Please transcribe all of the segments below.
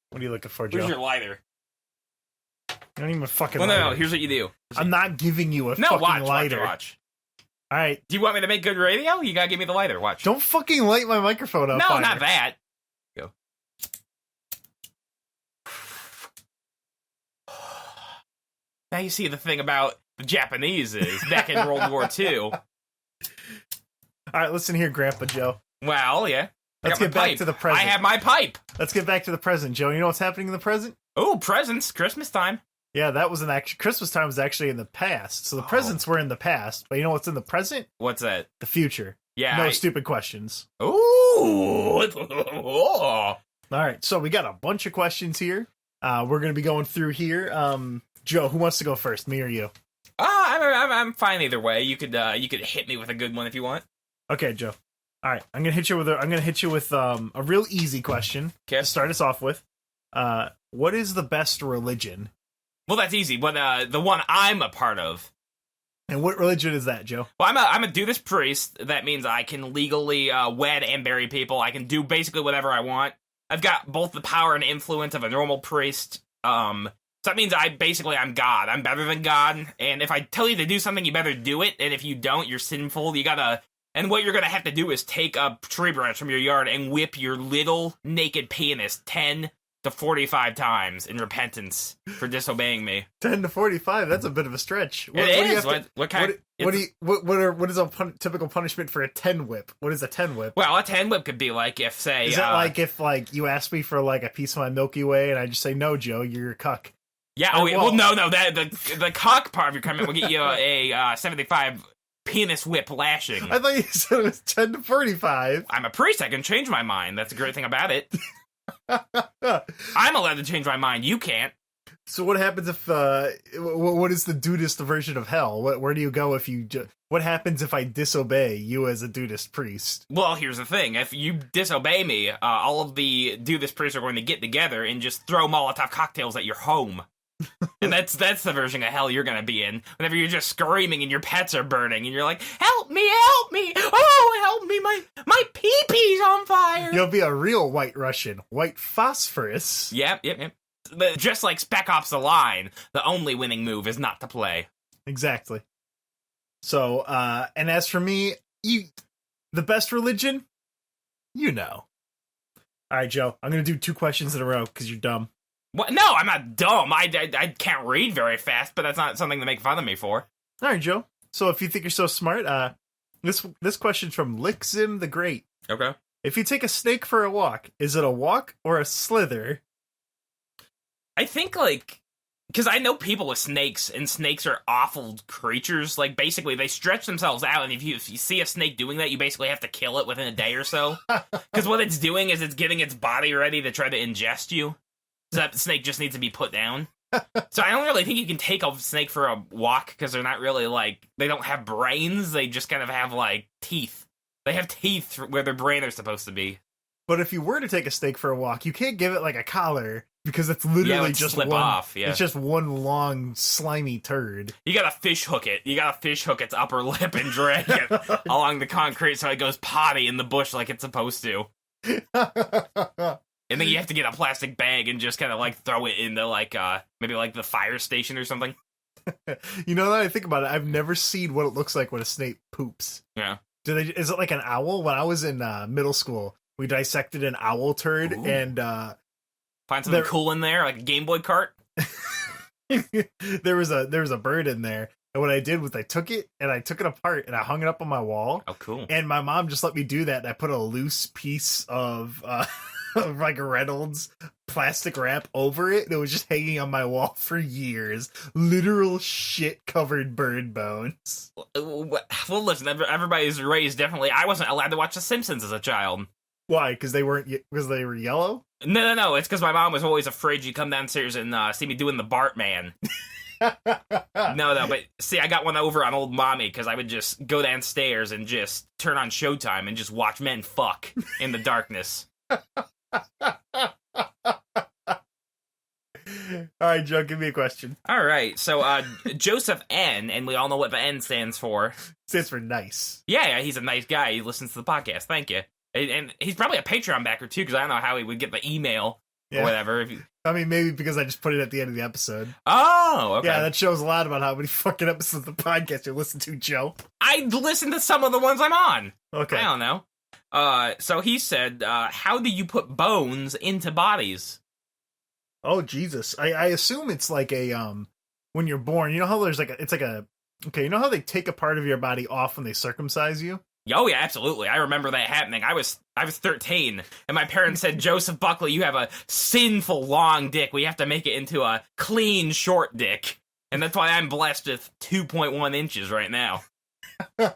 What are you looking for, Joe? Where's your lighter? You don't even fucking Well, lighter. no, here's what you do. I'm not giving you a fucking lighter. Watch. All right. Do you want me to make good radio? You gotta give me the lighter. Watch. Don't fucking light my microphone up. No, not that. Go. Now you see the thing about the Japanese is back in World War II. All right, listen here, Grandpa Joe. Well, yeah. Let's get back to the present. I have my pipe. Let's get back to the present, Joe. You know what's happening in the present? Oh, presents. Christmas time. Yeah, that was Christmas time was actually in the past. So the presents were in the past. But you know what's in the present? What's that? The future. Yeah. No stupid questions. Ooh. All right, so we got a bunch of questions here. We're going to be going through here. Joe, who wants to go first, me or you? I'm fine either way. You could hit me with a good one if you want. Okay, Joe. All right, I'm gonna hit you with a real easy question to start us off with. What is the best religion? Well, that's easy. But the one I'm a part of. And what religion is that, Joe? Well, I'm a Dudas priest. That means I can legally wed and bury people. I can do basically whatever I want. I've got both the power and influence of a normal priest. So that means I'm God. I'm better than God. And if I tell you to do something, you better do it. And if you don't, you're sinful. And what you're gonna have to do is take a tree branch from your yard and whip your little naked penis 10 to 45 times in repentance for disobeying me. 10 to 45? That's a bit of a stretch. What is a typical punishment for a 10 whip? What is a 10 whip? Well, a 10 whip could be like if, say... Is that if you ask me for like a piece of my Milky Way and I just say, no, Joe, you're a cuck? Yeah, no, the cock part of your comment will get you a 75 penis whip lashing. I thought you said it was 10 to 45. I'm a priest, I can change my mind. That's a great thing about it. I'm allowed to change my mind, you can't. So what happens if, what is the Dudist version of hell? Where do you go if you, what happens if I disobey you as a Dudist priest? Well, here's the thing. If you disobey me, all of the Dudist priests are going to get together and just throw Molotov cocktails at your home. And that's the version of hell you're gonna be in. Whenever you're just screaming and your pets are burning and you're like, help me, oh, help me, my pee-pee's on fire. You'll be a real white Russian. White phosphorus. Yep. But just like Spec Ops The Line, the only winning move is not to play. Exactly. So, and as for me, the best religion? You know. Alright, Joe, I'm gonna do 2 questions in a row, because you're dumb. What? No, I'm not dumb. I can't read very fast, but that's not something to make fun of me for. All right, Joe. So if you think you're so smart, this question's from Lickzim the Great. Okay. If you take a snake for a walk, is it a walk or a slither? I think, because I know people with snakes, and snakes are awful creatures. Like, basically, they stretch themselves out, and if you see a snake doing that, you basically have to kill it within a day or so. Because what it's doing is it's getting its body ready to try to ingest you. So that snake just needs to be put down. So I don't really think you can take a snake for a walk, because they're not really, they don't have brains, they just kind of have, teeth. They have teeth where their brain are supposed to be. But if you were to take a snake for a walk, you can't give it, a collar, because it's literally just slip off, yeah. It's just one long, slimy turd. You gotta fish hook it. You gotta fish hook its upper lip and drag it along the concrete so it goes potty in the bush like it's supposed to. And then you have to get a plastic bag and just kind of throw it into maybe the fire station or something. You know, that I think about it, I've never seen what it looks like when a snake poops. Yeah. Is it like an owl? When I was in middle school, we dissected an owl turd. Ooh. And find something cool in there, like a Game Boy cart. there was a bird in there. And what I did was I took it apart and I hung it up on my wall. Oh, cool. And my mom just let me do that. And I put a loose piece of like a Reynolds plastic wrap over it. And it was just hanging on my wall for years. Literal shit covered bird bones. Well, listen, everybody's raised differently. I wasn't allowed to watch The Simpsons as a child. Why? Because they were yellow? No. It's because my mom was always afraid you'd come downstairs and see me doing the Bartman. No, but see, I got one over on old mommy because I would just go downstairs and just turn on Showtime and just watch men fuck in the darkness. All right, Joe, give me a question. All right, so Joseph N, and we all know what the N stands for. Stands for nice. Yeah, he's a nice guy. He listens to the podcast. Thank you. And he's probably a Patreon backer, too, because I don't know how he would get the email. or whatever. If you... I mean, maybe because I just put it at the end of the episode. Oh, okay. Yeah, that shows a lot about how many fucking episodes of the podcast you listen to, Joe. I listen to some of the ones I'm on. Okay. I don't know. So he said, how do you put bones into bodies? Oh, Jesus. I assume it's like a, when you're born, you know how there's like okay, you know how they take a part of your body off when they circumcise you? Oh, yeah, absolutely. I remember that happening. I was 13, and my parents said, Joseph Buckley, you have a sinful long dick. We have to make it into a clean short dick. And that's why I'm blessed with 2.1 inches right now. All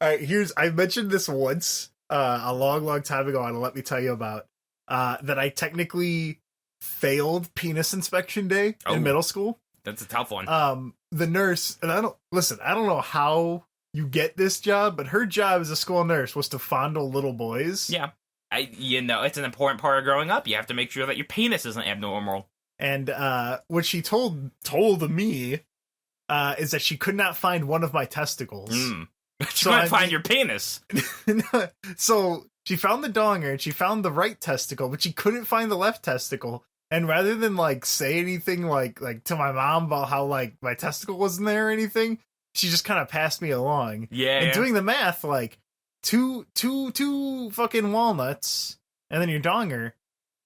right, I mentioned this once a long time ago, and let me tell you about that I technically failed penis inspection day in middle school. That's a tough one. The nurse, and I don't know how you get this job, but her job as a school nurse was to fondle little boys. Yeah. It's an important part of growing up. You have to make sure that your penis isn't abnormal. And what she told me is that she could not find one of my testicles. She couldn't find your penis. So she found the donger and she found the right testicle, but she couldn't find the left testicle. And rather than like say anything like to my mom about how like my testicle wasn't there or anything, she just kind of passed me along. Yeah. And doing the math, like two fucking walnuts and then your donger,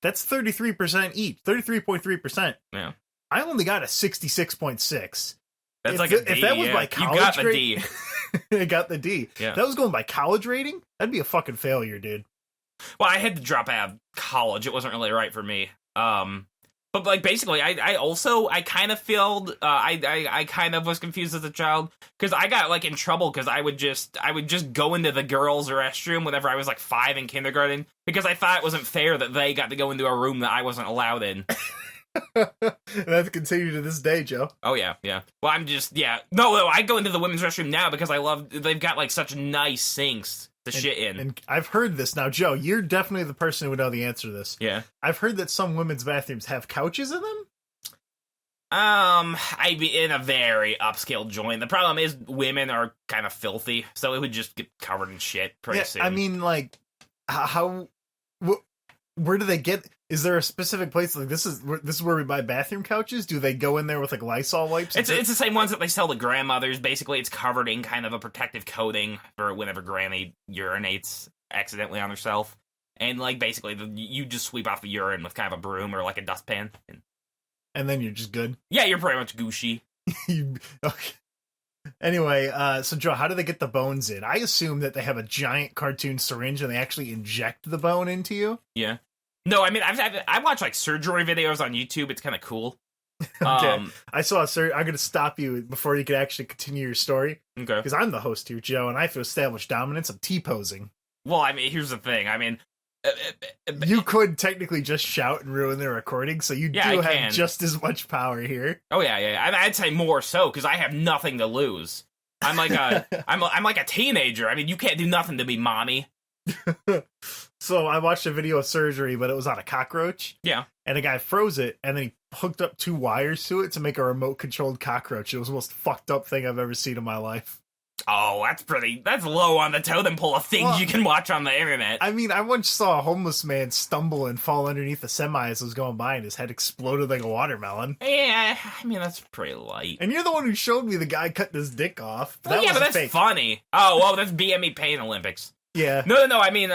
that's 33% each, 33.3%. Yeah. I only got a 66.6. That's like a D. If that was my college you got the grade, D. I got the D. Yeah. If that was going by college rating, that'd be a fucking failure, dude. Well, I had to drop out of college. It wasn't really right for me. But like basically, I kind of failed. I kind of was confused as a child because I got like in trouble because I would just go into the girls' restroom whenever I was like 5 in kindergarten because I thought it wasn't fair that they got to go into a room that I wasn't allowed in. That's continued to this day, Joe. Oh yeah. Well, I'm just no. I go into the women's restroom now because they've got like such nice sinks to shit in. And I've heard this now, Joe. You're definitely the person who would know the answer to this. Yeah. I've heard that some women's bathrooms have couches in them. I'd be in a very upscale joint. The problem is women are kind of filthy, so it would just get covered in shit pretty soon. I mean, like, where do they get? Is there a specific place like this is where we buy bathroom couches? Do they go in there with like Lysol wipes? It's the same ones that they sell to grandmothers. Basically, it's covered in kind of a protective coating for whenever Granny urinates accidentally on herself, and like basically you just sweep off the urine with kind of a broom or like a dustpan, and then you're just good. Yeah, you're pretty much Gucci. Okay. Anyway, so Joe, how do they get the bones in? I assume that they have a giant cartoon syringe and they actually inject the bone into you. Yeah. No, I mean, I watch like surgery videos on YouTube. It's kind of cool. Okay. I saw I'm going to stop you before you can actually continue your story. Okay. Because I'm the host here, Joe, and I have to establish dominance. I'm T-posing. Well, I mean, here's the thing. I mean, you could technically just shout and ruin the recording, so you do have just as much power here. Oh yeah. I'd say more so because I have nothing to lose. I'm like I'm like a teenager. I mean, you can't do nothing to me, mommy. So I watched a video of surgery, but it was on a cockroach. Yeah. And a guy froze it, and then he hooked up 2 wires to it to make a remote-controlled cockroach. It was the most fucked up thing I've ever seen in my life. Oh, that's low on the totem pole of things you can watch on the internet. I mean, I once saw a homeless man stumble and fall underneath a semi as it was going by, and his head exploded like a watermelon. Yeah, I mean, that's pretty light. And you're the one who showed me the guy cutting his dick off. Well, yeah, but that's fake. Funny. Oh, well, that's BME Pain Olympics. Yeah. No, I mean,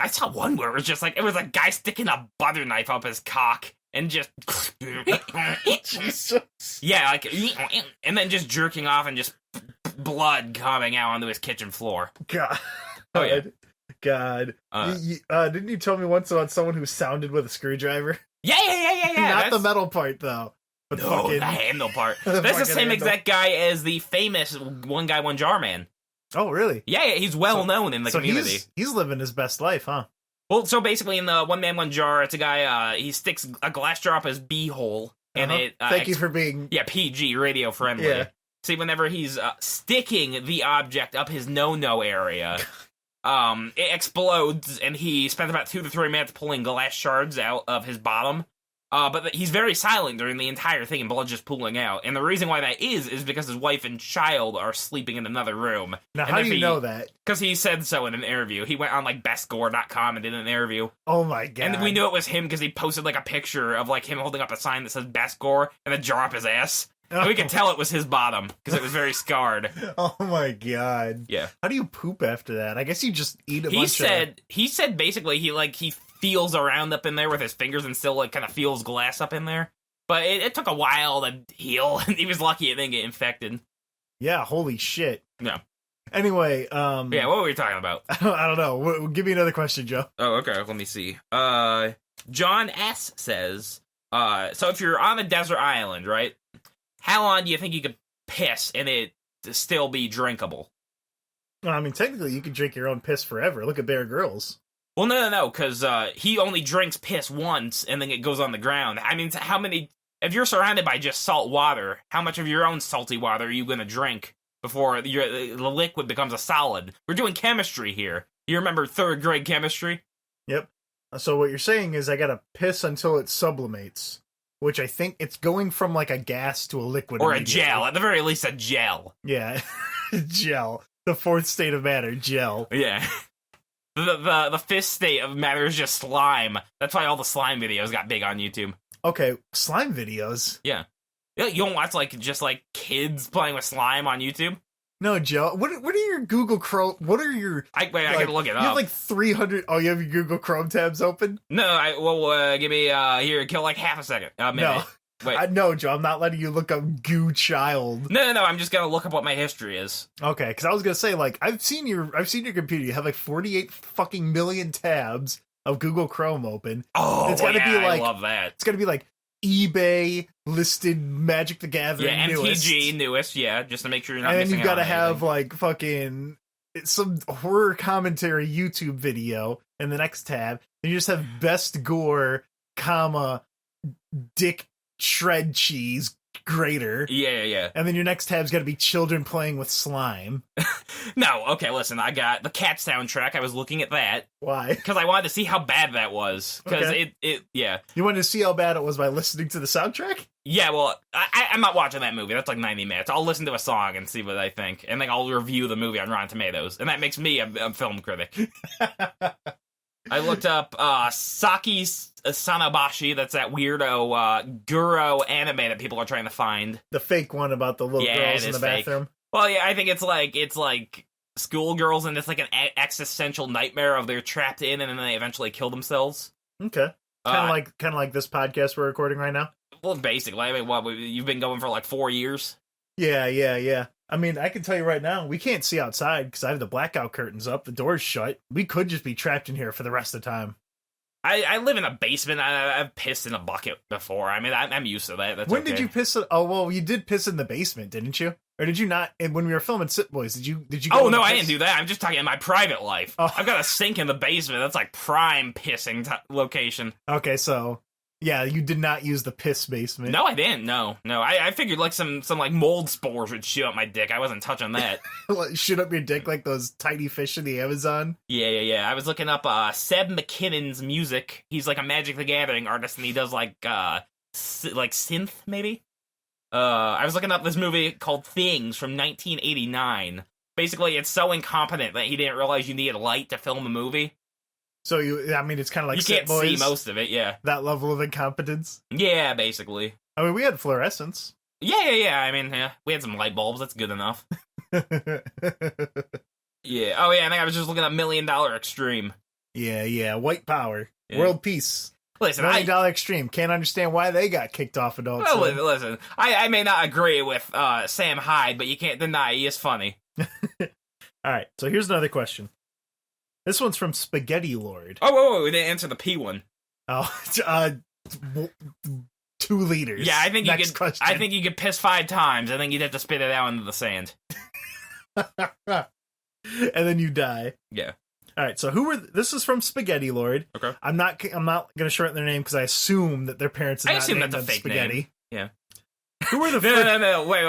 I saw one where it was just like, it was a guy sticking a butter knife up his cock and just... Jesus. Yeah, like, and then just jerking off and just blood coming out onto his kitchen floor. God. Oh, yeah. God. Didn't you tell me once about someone who sounded with a screwdriver? Yeah. Not the metal part, though. But no, the handle part. That's the same exact guy as the famous One Guy, One Jar Man. Oh, really? Yeah, he's well known in the community. He's living his best life, huh? Well, so basically in the One Man, One Jar, it's a guy, he sticks a glass jar up his beehole, and it... Thank you for being... Yeah, PG, radio friendly. Yeah. See, whenever he's sticking the object up his no-no area, it explodes, and he spends about 2 to 3 minutes pulling glass shards out of his bottom, But he's very silent during the entire thing, and blood just pooling out. And the reason why that is because his wife and child are sleeping in another room. Now, and how do you know that? Because he said so in an interview. He went on, like, bestgore.com and did an interview. Oh, my God. And we knew it was him because he posted, like, a picture of, like, him holding up a sign that says Best Gore and then jar up his ass. And we could tell it was his bottom because it was very scarred. Oh, my God. Yeah. How do you poop after that? I guess you just eat a bunch of... He said basically he feels around up in there with his fingers and still, like, kind of feels glass up in there. But it took a while to heal, and he was lucky it didn't get infected. Yeah, holy shit. Yeah. Anyway, yeah, what were we talking about? I don't know. Give me another question, Joe. Oh, okay, let me see. John S. says, so if you're on a desert island, right, how long do you think you could piss and it still be drinkable? Well, I mean, technically, you could drink your own piss forever. Look at Bear Grylls. Well, no, because he only drinks piss once, and then it goes on the ground. I mean, how many... If you're surrounded by just salt water, how much of your own salty water are you going to drink before the liquid becomes a solid? We're doing chemistry here. You remember 3rd grade chemistry? Yep. So what you're saying is I gotta piss until it sublimates, which I think it's going from, like, a gas to a liquid. Or a gel. At the very least, a gel. Yeah. Gel. The 4th state of matter, gel. Yeah. The 5th state of matter is just slime. That's why all the slime videos got big on YouTube. Okay, slime videos? Yeah. You don't watch, like, just, like, kids playing with slime on YouTube? No, Joe. What are your Google Chrome... What are your... I gotta look it up. You have, like, 300... Oh, you have your Google Chrome tabs open? No, give me, here, kill, like, half a second. No. Wait. No, Joe, I'm not letting you look up Goo Child. No, I'm just gonna look up what my history is. Okay, because I was gonna say, like, I've seen your computer. You have, like, 48 fucking million tabs of Google Chrome open. Oh, it's gotta be like, I love that. It's gonna be like eBay listed Magic the Gathering MTG newest, just to make sure you're not missing out. And then you gotta have like fucking some horror commentary YouTube video in the next tab. And you just have best gore, comma, dick shred cheese grater. Yeah. And then your next tab's gotta be children playing with slime. No, okay, listen, I got the Cat soundtrack. I was looking at that. Why? Because I wanted to see how bad that was. Because yeah. You wanted to see how bad it was by listening to the soundtrack? Yeah, well, I'm not watching that movie. That's like 90 minutes. I'll listen to a song and see what I think. And then I'll review the movie on Rotten Tomatoes. And that makes me a film critic. I looked up Saki Sanabashi. That's that weirdo Guro anime that people are trying to find. The fake one about the little girls in the bathroom. Fake. Well, yeah, I think it's like schoolgirls, and it's like an existential nightmare of they're trapped in, and then they eventually kill themselves. Okay, kind of like this podcast we're recording right now. Well, basically, I mean, what you've been going for like 4 years. Yeah. I mean, I can tell you right now, we can't see outside because I have the blackout curtains up, the door's shut. We could just be trapped in here for the rest of the time. I live in a basement. I've pissed in a bucket before. I mean, I'm used to that. That's when did you piss? Oh, well, you did piss in the basement, didn't you? Or did you not? And when we were filming Sit Boys, did you? Oh no, I didn't do that. I'm just talking in my private life. Oh. I've got a sink in the basement. That's like prime pissing location. Okay, so yeah, you did not use the piss basement. No, I didn't. No. I figured like some like mold spores would shoot up my dick. I wasn't touching that. Shoot up your dick like those tiny fish in the Amazon. Yeah. I was looking up Seb McKinnon's music. He's like a Magic the Gathering artist, and he does like synth maybe. I was looking up this movie called Things from 1989. Basically, it's so incompetent that he didn't realize you needed light to film a movie. So it's kind of like you can't see most of it. Yeah, that level of incompetence. Yeah, basically. I mean, we had fluorescence. Yeah. I mean, we had some light bulbs. That's good enough. Yeah. Oh yeah, I think I was just looking at $1 Million Extreme. Yeah. White power, world peace. Listen, $1 Million Extreme. Can't understand why they got kicked off Adult Swim. Well, listen, I may not agree with Sam Hyde, but you can't deny he is funny. All right, so here's another question. This one's from Spaghetti Lord. Oh, whoa, we didn't answer the P one. Oh, 2 liters. Yeah, I think Next question. I think you could piss 5 times. I think you'd have to spit it out into the sand. And then you die. Yeah. All right, so this is from Spaghetti Lord. Okay. I'm not going to shorten their name because I assume that their parents did not name them Spaghetti. Name. Yeah. Who were the No, wait.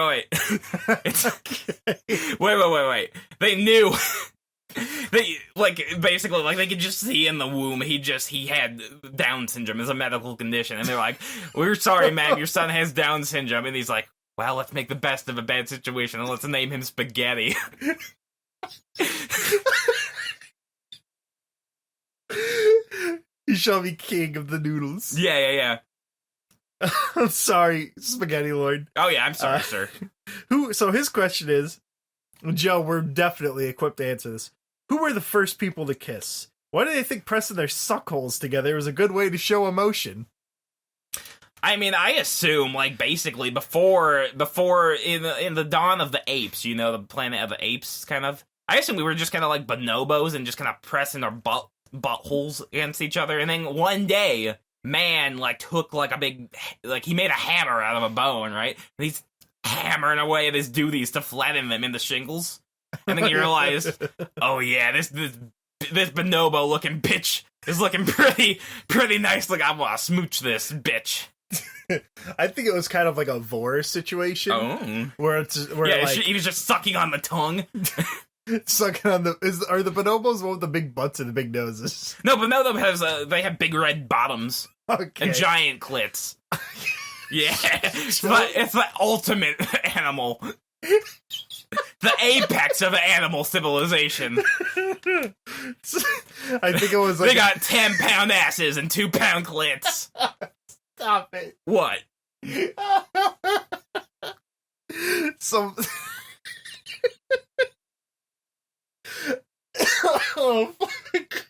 Wait. They knew Basically, like, they could just see in the womb he had Down syndrome as a medical condition, and they're like, "We're sorry, ma'am, your son has Down syndrome," and he's like, "Well, let's make the best of a bad situation, and let's name him Spaghetti." You shall be king of the noodles. Yeah. I'm sorry, Spaghetti Lord. Oh yeah, I'm sorry, sir. So his question is, Joe, we're definitely equipped to answer this. Who were the first people to kiss? Why do they think pressing their suckholes together was a good way to show emotion? I mean, I assume, like, basically before in the dawn of the apes, you know, the planet of the apes, kind of. I assume we were just kind of like bonobos and just kind of pressing our buttholes against each other, and then one day, man, like, took like a big, like, he made a hammer out of a bone, right? And he's hammering away at his duties to flatten them into shingles, and then you realize, oh yeah, this bonobo looking bitch is looking pretty nice. Like, I'm gonna smooch this bitch. I think it was kind of like a vor situation. Oh, where like, he was just sucking on the tongue. Sucking on are the bonobos the one with the big butts and the big noses? No, bonobo has they have big red bottoms and giant clits. Yeah, it's the ultimate animal. The apex of animal civilization. I think it was like... They got 10-pound asses and 2-pound clits. Stop it. What? Oh, fuck.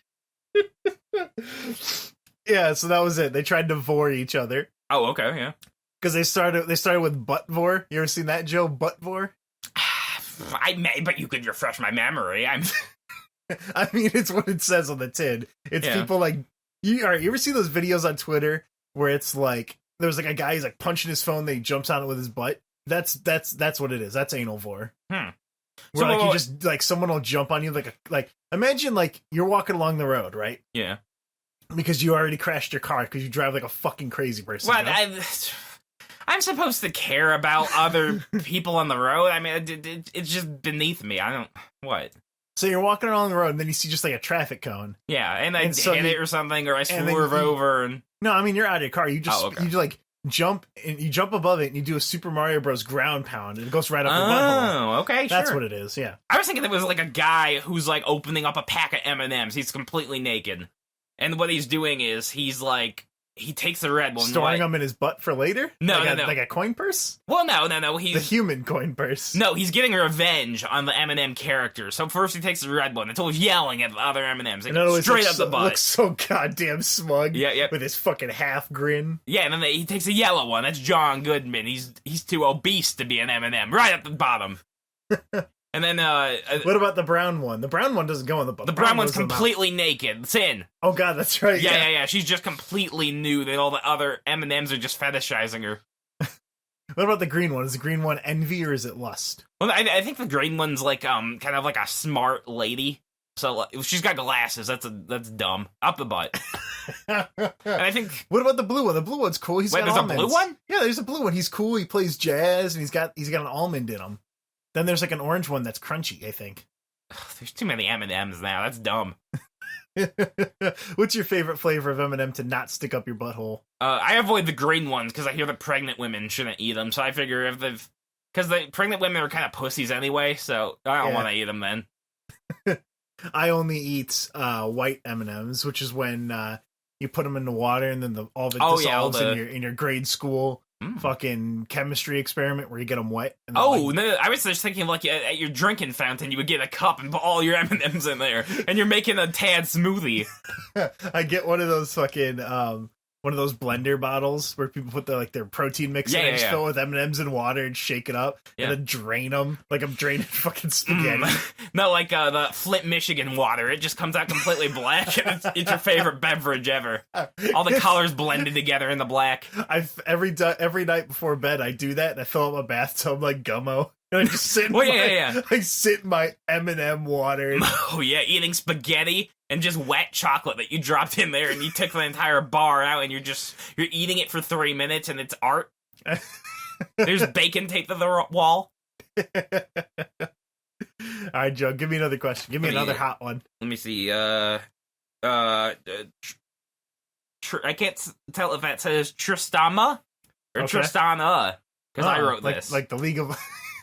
Yeah, so that was it. They tried to vor each other. Oh, okay, yeah. Because they started with butt vor. You ever seen that, Joe? Butt vor? I may, but you could refresh my memory. I mean, it's what it says on the tin. It's people like you ever see those videos on Twitter where it's like there's like a guy who's like punching his phone, then he jumps on it with his butt? That's what it is. That's anal vor. Where so, like you just like someone will jump on you like imagine like you're walking along the road, right? Yeah. Because you already crashed your car because you drive like a fucking crazy person. Well, I'm supposed to care about other people on the road. I mean, it's just beneath me. I don't... What? So you're walking along the road, and then you see just like a traffic cone. Yeah, and I hit it or something, or I swerve over, and... No, I mean, you're out of your car. You just, you like, jump, and you jump above it, and you do a Super Mario Bros. Ground pound, and it goes right up your butthole. Oh, okay, That's sure. what it is, yeah. I was thinking it was like a guy who's, like, opening up a pack of M&Ms. He's completely naked. And what he's doing is, he's, like... He takes the red one. Storing them in his butt for later? No, like no. Like a coin purse? Well, no. He's the human coin purse. No, he's getting revenge on the M&M characters. So first he takes the red one until he's yelling at the other M&Ms. Like, straight up the butt. Looks so goddamn smug. Yeah. With his fucking half grin. Yeah, and then he takes a yellow one. That's John Goodman. He's too obese to be an M&M. Right at the bottom. And then, what about the brown one? The brown one doesn't go in the butt. The brown one's completely naked. Sin. Oh god, that's right. Yeah. She's just completely nude, and all the other M&Ms are just fetishizing her. What about the green one? Is the green one envy or is it lust? Well, I think the green one's like, kind of like a smart lady. So she's got glasses. That's dumb. Up the butt. And I think. What about the blue one? The blue one's cool. Wait, there's almonds. A blue one? Yeah, there's a blue one. He's cool. He plays jazz, and he's got an almond in him. Then there's like an orange one that's crunchy, I think. There's too many M&Ms now. That's dumb. What's your favorite flavor of M&M to not stick up your butthole? I avoid the green ones because I hear that pregnant women shouldn't eat them. So I figure because the pregnant women are kind of pussies anyway, so I don't want to eat them then. I only eat white M&Ms, which is when you put them in the water and then all the dissolves in your grade school. Fucking chemistry experiment where you get them wet. And no, I was just thinking like at your drinking fountain, you would get a cup and put all your M&Ms in there, and you're making a tad smoothie. I get one of those fucking one of those blender bottles where people put their protein mix in and just fill it with M&Ms and water and shake it up and then drain them like I'm draining fucking spaghetti. No, like the Flint, Michigan water. It just comes out completely black and it's your favorite beverage ever. All the colors blended together in the black. Every night before bed I do that and I fill up my bathtub like Gummo. And I just sit I sit in my M&M water. Oh yeah, eating spaghetti and just wet chocolate that you dropped in there and you took the entire bar out and you're eating it for 3 minutes and it's art. There's bacon taped to the wall. right, Joe, give me another question. Give me another hot one. Let me see. I can't tell if that says Tristama or Tristana because I wrote this. Like the League of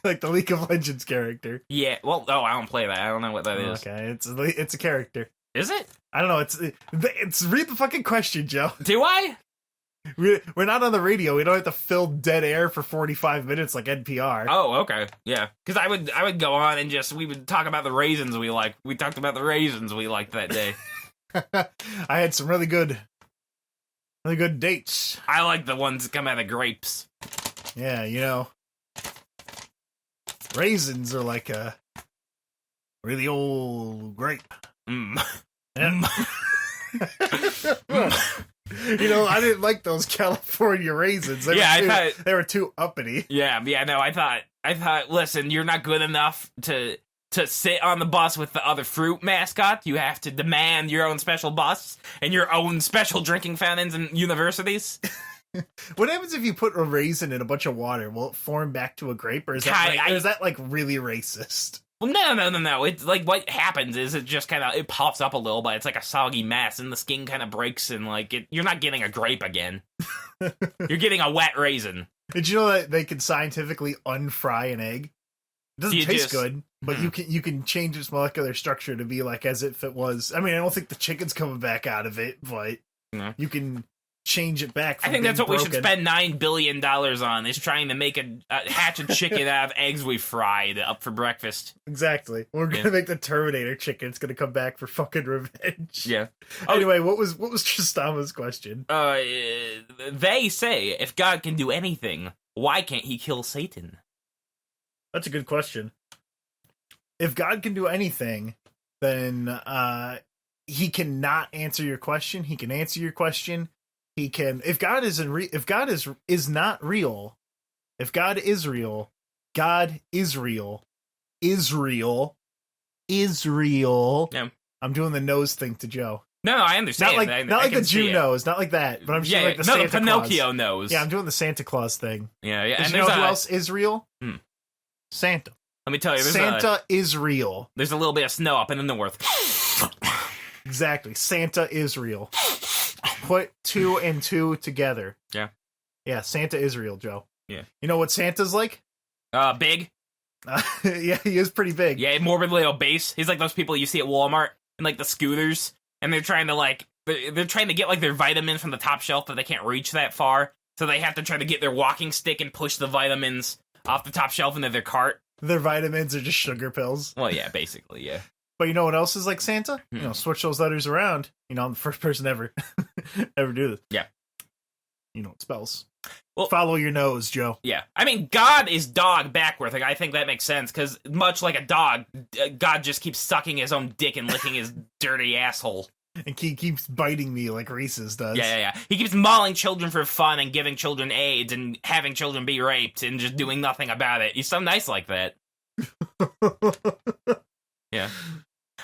like the League of Legends character. Yeah. Well, I don't play that. I don't know what that is. Okay, it's a character. Is it? I don't know. It's read the fucking question, Joe. Do I? We're not on the radio. We don't have to fill dead air for 45 minutes like NPR. Oh, okay. Yeah. Because I would go on and we would talk about the raisins we like. We talked about the raisins we liked that day. I had some really good dates. I like the ones that come out of grapes. Yeah, you know. Raisins are like a really old grape. Mm. Yeah. You know, I didn't like those California raisins. They were too uppity. Yeah, no, I thought, listen, you're not good enough to sit on the bus with the other fruit mascot. You have to demand your own special bus and your own special drinking fountains in universities. What happens if you put a raisin in a bunch of water? Will it form back to a grape, or is that like really racist? Well, no. It's like what happens is it just kind of it pops up a little, but it's like a soggy mess, and the skin kind of breaks, and you're not getting a grape again. You're getting a wet raisin. Did you know that they can scientifically unfry an egg? It doesn't taste good, but you can change its molecular structure to be like as if it was. I mean, I don't think the chicken's coming back out of it, but you can change it back. I think that's what we should spend $9 billion on, is trying to make a hatch of chicken out of eggs we fried up for breakfast. Exactly. We're gonna make the Terminator chicken. It's gonna come back for fucking revenge. Yeah. Anyway, what was Tristama's question? They say if God can do anything, why can't he kill Satan? That's a good question. If God can do anything, then he cannot answer your question. He can answer your question. He can. If God is not real, if God is real, God is real. Israel. Yeah. I'm doing the nose thing to Joe. No, I understand. Not like the Jew nose, not like that. But I'm just like the Santa Claus. Pinocchio nose. Yeah, I'm doing the Santa Claus thing. Yeah. And you know who else is real? Santa. Let me tell you, Santa is real. There's a little bit of snow up in the north. Exactly. Santa is real. Put 2 and 2 together. Yeah. Yeah, Santa is real, Joe. Yeah. You know what Santa's like? Big. Yeah, he is pretty big. Yeah, morbidly obese. He's like those people you see at Walmart and like the scooters, and they're trying to they're trying to get like their vitamins from the top shelf, but they can't reach that far, so they have to try to get their walking stick and push the vitamins off the top shelf into their cart. Their vitamins are just sugar pills. Well, yeah, basically, yeah. But you know what else is like Santa? You know, switch those letters around. You know, I'm the first person ever do this. Yeah. You know what spells. Well, follow your nose, Joe. Yeah. I mean, God is dog backward. Like, I think that makes sense, because much like a dog, God just keeps sucking his own dick and licking his dirty asshole. And he keeps biting me like Reese's does. Yeah. He keeps mauling children for fun and giving children AIDS and having children be raped and just doing nothing about it. He's so nice like that. Yeah.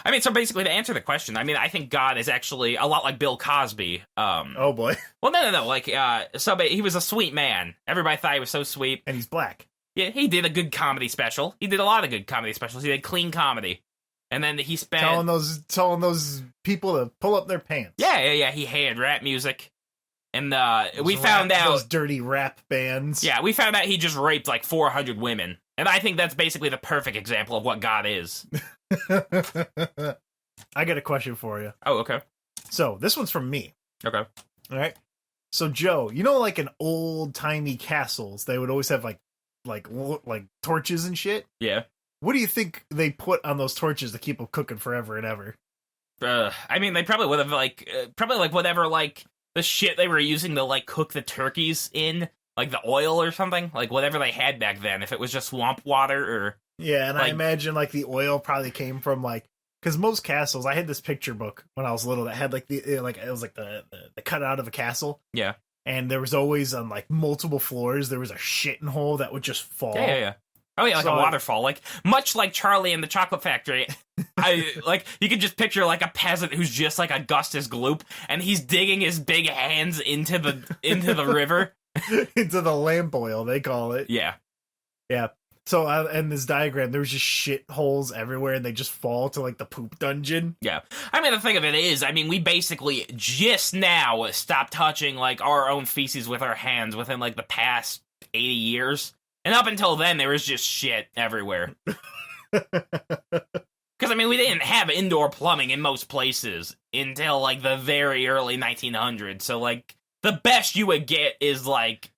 I mean, so basically, to answer the question, I mean, I think God is actually a lot like Bill Cosby. Oh, boy. Well, no. Like, he was a sweet man. Everybody thought he was so sweet. And he's black. Yeah, he did a good comedy special. He did a lot of good comedy specials. He did clean comedy. And then he spent... Telling those people to pull up their pants. Yeah. He hated rap music. And we found out... Those dirty rap bands. Yeah, we found out he just raped like 400 women. And I think that's basically the perfect example of what God is. I got a question for you. Oh, okay. So, this one's from me. Okay. All right. So, Joe, you know, like in old-timey castles, they would always have like torches and shit? Yeah. What do you think they put on those torches to keep them cooking forever and ever? I mean, they probably would have whatever the shit they were using to like cook the turkeys in, like the oil or something, like whatever they had back then. If it was just swamp water or yeah, and I imagine like the oil probably came from like because most castles. I had this picture book when I was little that had like it was like the cutout of a castle. Yeah, and there was always on like multiple floors there was a shitting hole that would just fall. Yeah. Oh yeah, like a waterfall, like much like Charlie and the Chocolate Factory. You could just picture like a peasant who's just like Augustus Gloop, and he's digging his big hands into the river, into the lamp oil they call it. Yeah. So in this diagram, there was just shit holes everywhere, and they just fall to like the poop dungeon. Yeah. I mean, the thing of it is, I mean, we basically just now stopped touching, like, our own feces with our hands within, like, the past 80 years. And up until then, there was just shit everywhere. Because, I mean, we didn't have indoor plumbing in most places until, like, the very early 1900s. So, like, the best you would get is, like,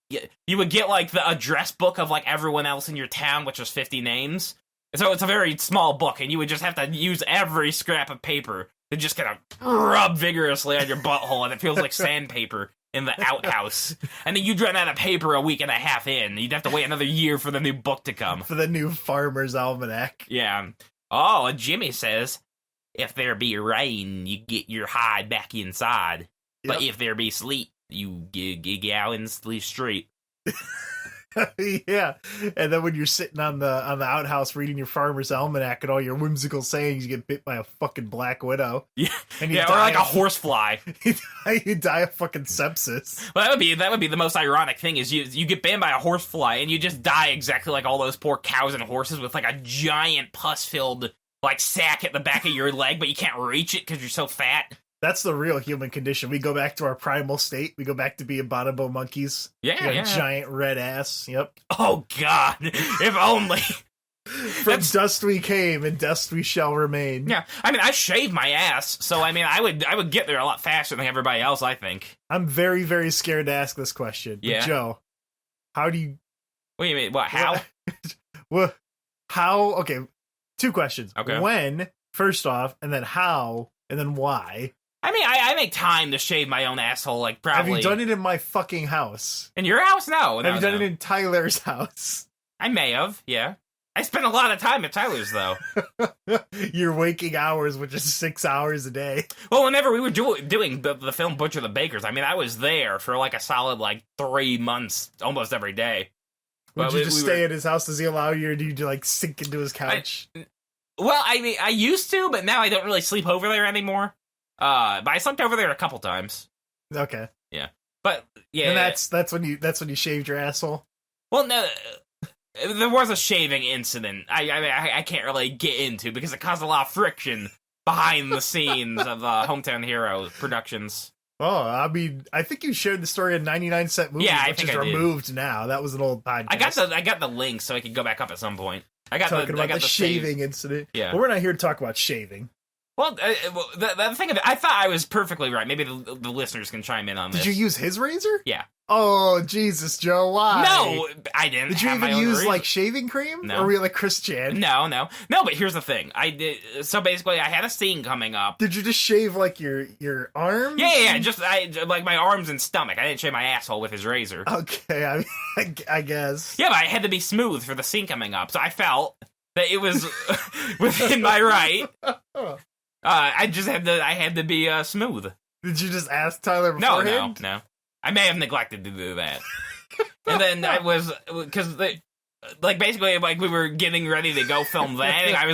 you would get, like, the address book of, like, everyone else in your town, which was 50 names. So it's a very small book, and you would just have to use every scrap of paper to just kind of rub vigorously on your butthole, and it feels like sandpaper in the outhouse. And then you'd run out of paper a week and a half in. You'd have to wait another year for the new book to come. For the new Farmer's Almanac. Yeah. Oh, Jimmy says, if there be rain, you get your hide back inside. But if there be sleet, you get out in the street. Yeah, and then when you're sitting on the outhouse reading your Farmer's Almanac and all your whimsical sayings, you get bit by a fucking black widow. Yeah, and you or like a horsefly. You die of fucking sepsis. Well, that would be the most ironic thing is you get bitten by a horsefly and you just die exactly like all those poor cows and horses with like a giant pus-filled like sack at the back of your leg, but you can't reach it because you're so fat. That's the real human condition. We go back to our primal state. We go back to being bonobo monkeys. Yeah. Giant red ass. Yep. Oh, God. If only. From dust we came, and dust we shall remain. Yeah. I mean, I shave my ass, so I mean, I would get there a lot faster than everybody else, I think. I'm very, very scared to ask this question. But Yeah. Joe, how do you... What do you mean? What? How? Well, how... Okay, 2 questions. Okay. When, first off, and then how, and then why. I mean, I make time to shave my own asshole, like, probably... Have you done it in my fucking house? In your house? No. Have you done it in Tyler's house? I may have, yeah. I spent a lot of time at Tyler's, though. Your waking hours, which is 6 hours a day. Well, whenever we were doing the film Butcher the Bakers, I mean, I was there for, like, a solid, like, 3 months, almost every day. Would you just stay at his house? Does he allow you, or do you, like, sink into his couch? Well, I mean, I used to, but now I don't really sleep over there anymore. But I slept over there a couple times. Okay. Yeah. But yeah. And that's when you shaved your asshole? Well, no, there was a shaving incident. I can't really get into because it caused a lot of friction behind the scenes of Hometown Hero Productions. Oh, I mean, I think you shared the story in 99 Cent Movies, which is removed now. That was an old podcast. I got the link so I could go back up at some point. I got the shaving incident. Yeah. But we're not here to talk about shaving. Well, the thing of it, I thought I was perfectly right. Maybe the listeners can chime in on this. Did you use his razor? Yeah. Oh, Jesus, Joe, why? No, I didn't. Did you even use, like, shaving cream? No. Or were you like Chris Chan? No, but here's the thing. So basically, I had a scene coming up. Did you just shave, like, your arms? Yeah, just, like, my arms and stomach. I didn't shave my asshole with his razor. Okay, I guess. Yeah, but I had to be smooth for the scene coming up, so I felt that it was within my right. I had to be smooth. Did you just ask Tyler beforehand? No. I may have neglected to do that. And then I was, because, basically, like, we were getting ready to go film that, and I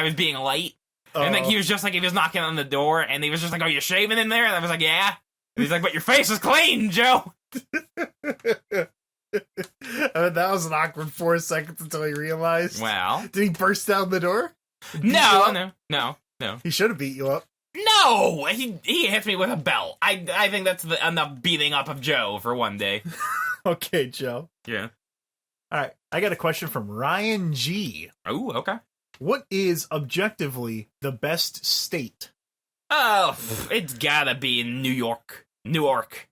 was being late. And then he was just like, he was knocking on the door, and he was just like, "Are you shaving in there?" And I was like, "Yeah." And he's like, "But your face is clean, Joe." That was an awkward 4 seconds until he realized. Well. Did he burst down the door? No. He should have beat you up. No! He hit me with a belt. I think that's enough beating up of Joe for one day. Okay, Joe. Yeah. All right, I got a question from Ryan G. Oh, okay. What is objectively the best state? Oh, it's gotta be in New York. Newark.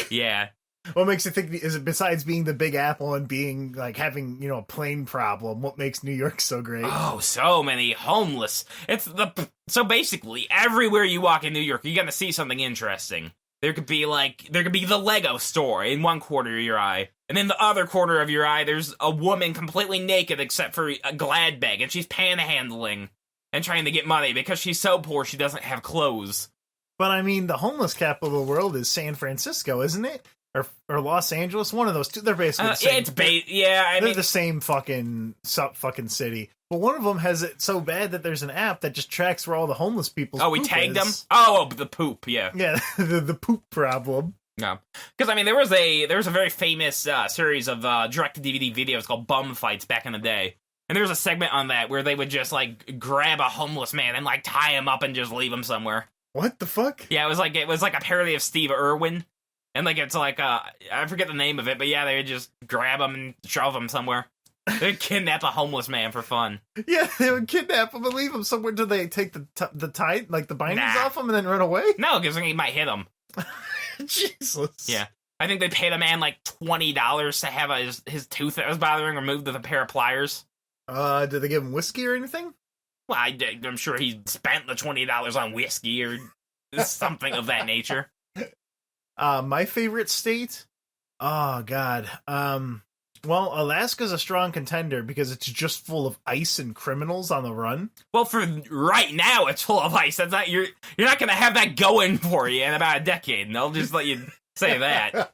Yeah. What makes you think, is it besides being the Big Apple and being, like, having, a plane problem, what makes New York so great? Oh, so many homeless. So basically, everywhere you walk in New York, you're gonna see something interesting. There could be the Lego store in one corner of your eye, and in the other corner of your eye, there's a woman completely naked except for a glad bag, and she's panhandling and trying to get money because she's so poor she doesn't have clothes. But I mean, the homeless capital of the world is San Francisco, isn't it? Or Los Angeles, one of those two. They're basically the same. They're the same fucking city. But one of them has it so bad that there's an app that just tracks where all the homeless people. Oh, we tagged them. Oh, the poop. Yeah. Yeah, the poop problem. No, because I mean, there was a very famous series of direct-to-DVD videos called Bum Fights back in the day, and there was a segment on that where they would just like grab a homeless man and like tie him up and just leave him somewhere. What the fuck? Yeah, it was like a parody of Steve Irwin, and like it's like I forget the name of it, but yeah, they would just grab him and shove him somewhere. They'd kidnap a homeless man for fun. Yeah, they would kidnap him and leave him somewhere. Do they take the tie, like the bindings Nah. off him and then run away? No, because he might hit him. Jesus. Yeah. I think they paid a man like $20 to have his tooth that was bothering removed with a pair of pliers. Did they give him whiskey or anything? Well, I'm sure he spent the $20 on whiskey or something of that nature. My favorite state? Oh, God. Well, Alaska's a strong contender because it's just full of ice and criminals on the run. Well, for right now, it's full of ice. That's not you're not going to have that going for you in about a decade, and they'll just let you say that.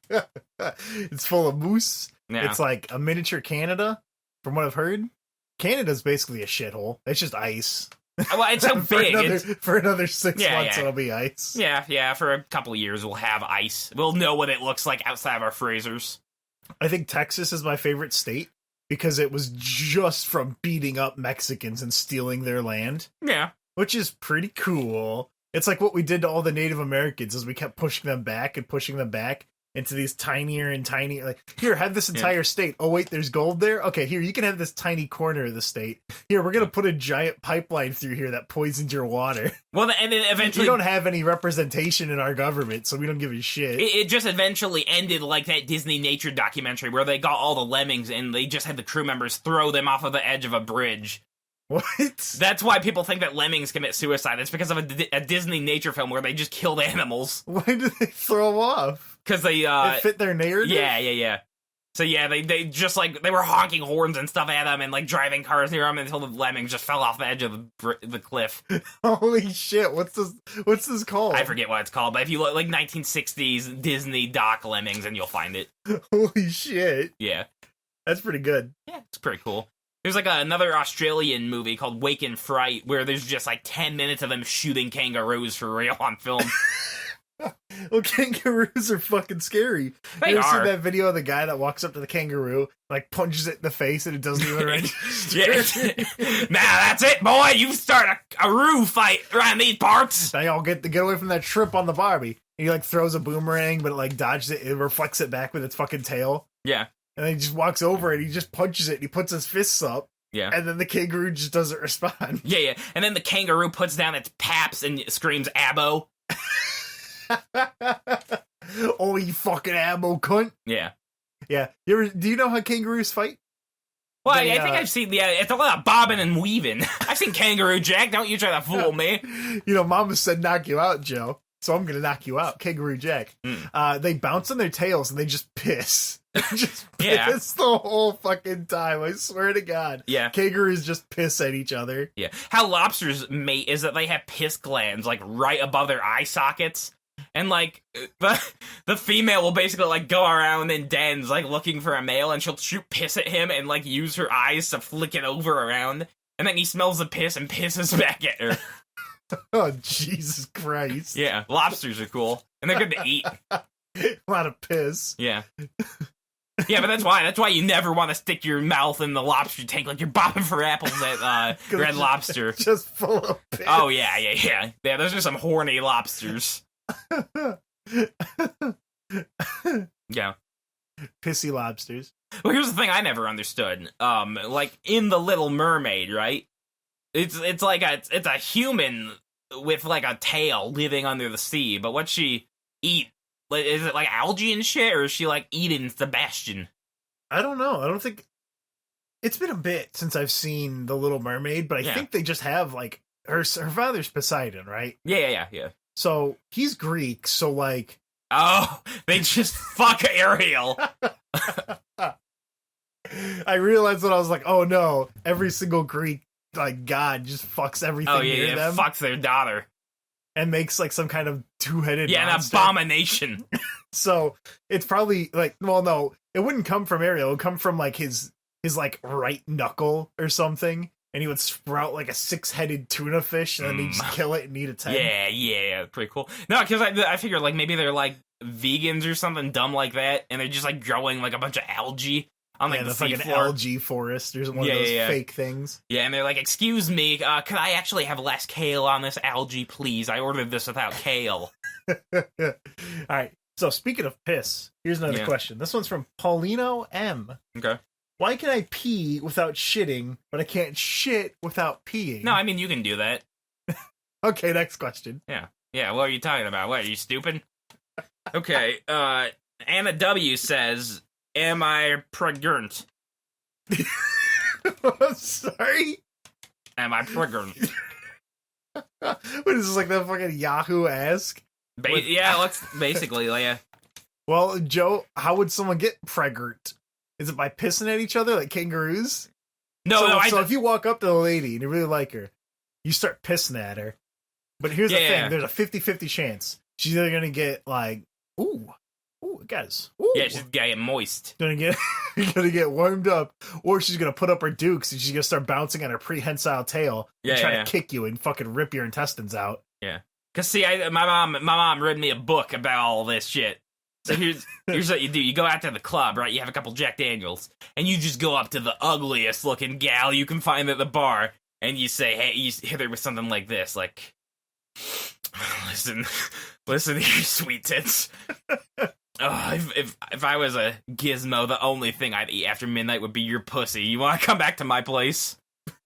It's full of moose. Yeah. It's like a miniature Canada, from what I've heard. Canada's basically a shithole. It's just ice. Well, it's so big. For another 6 Yeah, months, yeah. it'll be ice. Yeah, for a couple of years, we'll have ice. We'll know what it looks like outside of our freezers. I think Texas is my favorite state because it was just from beating up Mexicans and stealing their land, Yeah. which is pretty cool. It's like what we did to all the Native Americans is we kept pushing them back into these tinier and tinier, like, here, have this entire state. Oh, wait, there's gold there? Okay, here, you can have this tiny corner of the state. Here, we're going to put a giant pipeline through here that poisons your water. Well, and then eventually... We don't have any representation in our government, so we don't give a shit. It just eventually ended like that Disney nature documentary where they got all the lemmings and they just had the crew members throw them off of the edge of a bridge. What? That's why people think that lemmings commit suicide. It's because of a Disney nature film where they just killed animals. Why did they throw off? Because they, It fit their narrative? Yeah. So yeah, they just like, they were honking horns and stuff at them and like driving cars near them until the lemmings just fell off the edge of the cliff. Holy shit, what's this called? I forget what it's called, but if you look like 1960s Disney doc lemmings and you'll find it. Holy shit. Yeah. That's pretty good. Yeah, it's pretty cool. There's like another Australian movie called Wake in Fright where there's just like 10 minutes of them shooting kangaroos for real on film. Well, kangaroos are fucking scary. They You ever are. seen that video of the guy that walks up to the kangaroo, like punches it in the face and it doesn't even register? Yeah. Now that's it, boy. You start a roo fight around these parts. Now y'all get away from that shrimp on the Barbie. And he like throws a boomerang, but it like dodges it, it reflects it back with its fucking tail. Yeah. And then he just walks over and he just punches it and he puts his fists up. Yeah. And then the kangaroo just doesn't respond. Yeah. And then the kangaroo puts down its paps and screams "Abo." Oh, you fucking ammo cunt. Yeah. Yeah. Do you know how kangaroos fight? Well, They, I think I've seen, it's a lot of bobbing and weaving. I've seen Kangaroo Jack. Don't you try to fool me. You know, Mama said knock you out, Joe. So I'm gonna knock you out, Kangaroo Jack. They bounce on their tails and they just piss. They just Yeah. piss the whole fucking time. I swear to God. Yeah. Kangaroos just piss at each other. Yeah. How lobsters mate is that they have piss glands, like, right above their eye sockets. And, like, the female will basically, like, go around in dens, like, looking for a male, and she'll shoot piss at him and, like, use her eyes to flick it over around. And then he smells the piss and pisses back at her. Oh, Jesus Christ. Yeah, lobsters are cool. And they're good to eat. A lot of piss. Yeah. Yeah, but that's why you never want to stick your mouth in the lobster tank like you're bobbing for apples at Red Lobster. Just full of piss. Oh, yeah. Yeah, those are some horny lobsters. Yeah. Pissy lobsters. Well, here's the thing I never understood. Like, in The Little Mermaid, right? It's like it's a human with, like, a tail living under the sea, but what's she eat? Like, is it, like, algae and shit, or is she, like, eating Sebastian? I don't know. I don't think... It's been a bit since I've seen The Little Mermaid, but I think they just have, like... Her father's Poseidon, right? Yeah. So, he's Greek, so, like... Oh, they just fuck Ariel. I realized when I was like, oh no, every single Greek, like, god just fucks everything near them. Fucks their daughter. And makes, like, some kind of two-headed monster. An abomination. So, it's probably, like, well, no, it wouldn't come from Ariel. It would come from, like, his like, right knuckle or something. and he would sprout like a 6-headed tuna fish, and then he'd just kill it and eat its head. Yeah, pretty cool. No, because I figured like maybe they're like vegans or something dumb like that, and they're just like growing like a bunch of algae on like the fucking seafloor. algae forest. There's one of those fake things. Yeah, and they're like, "Excuse me, could I actually have less kale on this algae, please? I ordered this without kale." All right. So speaking of piss, here's another question. This one's from Paulino M. Okay. Why can I pee without shitting, but I can't shit without peeing? No, I mean, you can do that. Okay, next question. Yeah, what are you talking about? What, are you stupid? Okay, Anna W. says, am I pregnant? I'm sorry? Am I pregnant? What is this, like that fucking Yahoo ask? Let's basically, yeah. Well, Joe, how would someone get pregnant? Is it by pissing at each other like kangaroos? So if you walk up to the lady and you really like her, you start pissing at her. But here's the thing, there's a 50-50 chance. She's either gonna get like, ooh, guys. Ooh. Yeah, she's gonna get moist. Gonna get warmed up, or she's gonna put up her dukes and she's gonna start bouncing on her prehensile tail and try to kick you and fucking rip your intestines out. Yeah. Cause see, my mom read me a book about all this shit. So here's what you do. You go out to the club, right? You have a couple Jack Daniels, and you just go up to the ugliest looking gal you can find at the bar, and you say, hey, you hit her with something like this, like, listen here, sweet tits. If I was a gizmo, the only thing I'd eat after midnight would be your pussy. You want to come back to my place?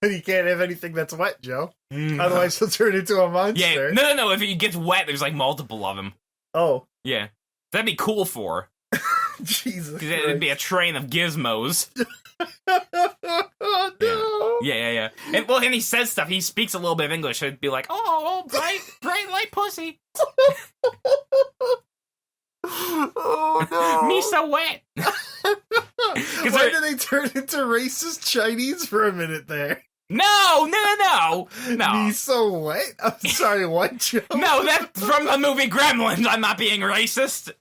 You can't have anything that's wet, Joe. Otherwise, he'll turn into a monster. Yeah, no. If it gets wet, there's like multiple of them. Oh. Yeah. That'd be cool for her. Jesus. Because it'd be a train of gizmos. Oh, no. Yeah. And he says stuff. He speaks a little bit of English. So it'd be like, oh, bright light pussy. Oh, no. Me so wet. Why did they turn into racist Chinese for a minute there? No. Me so wet? I'm sorry, what, Joe? No, that's from the movie Gremlins. I'm not being racist.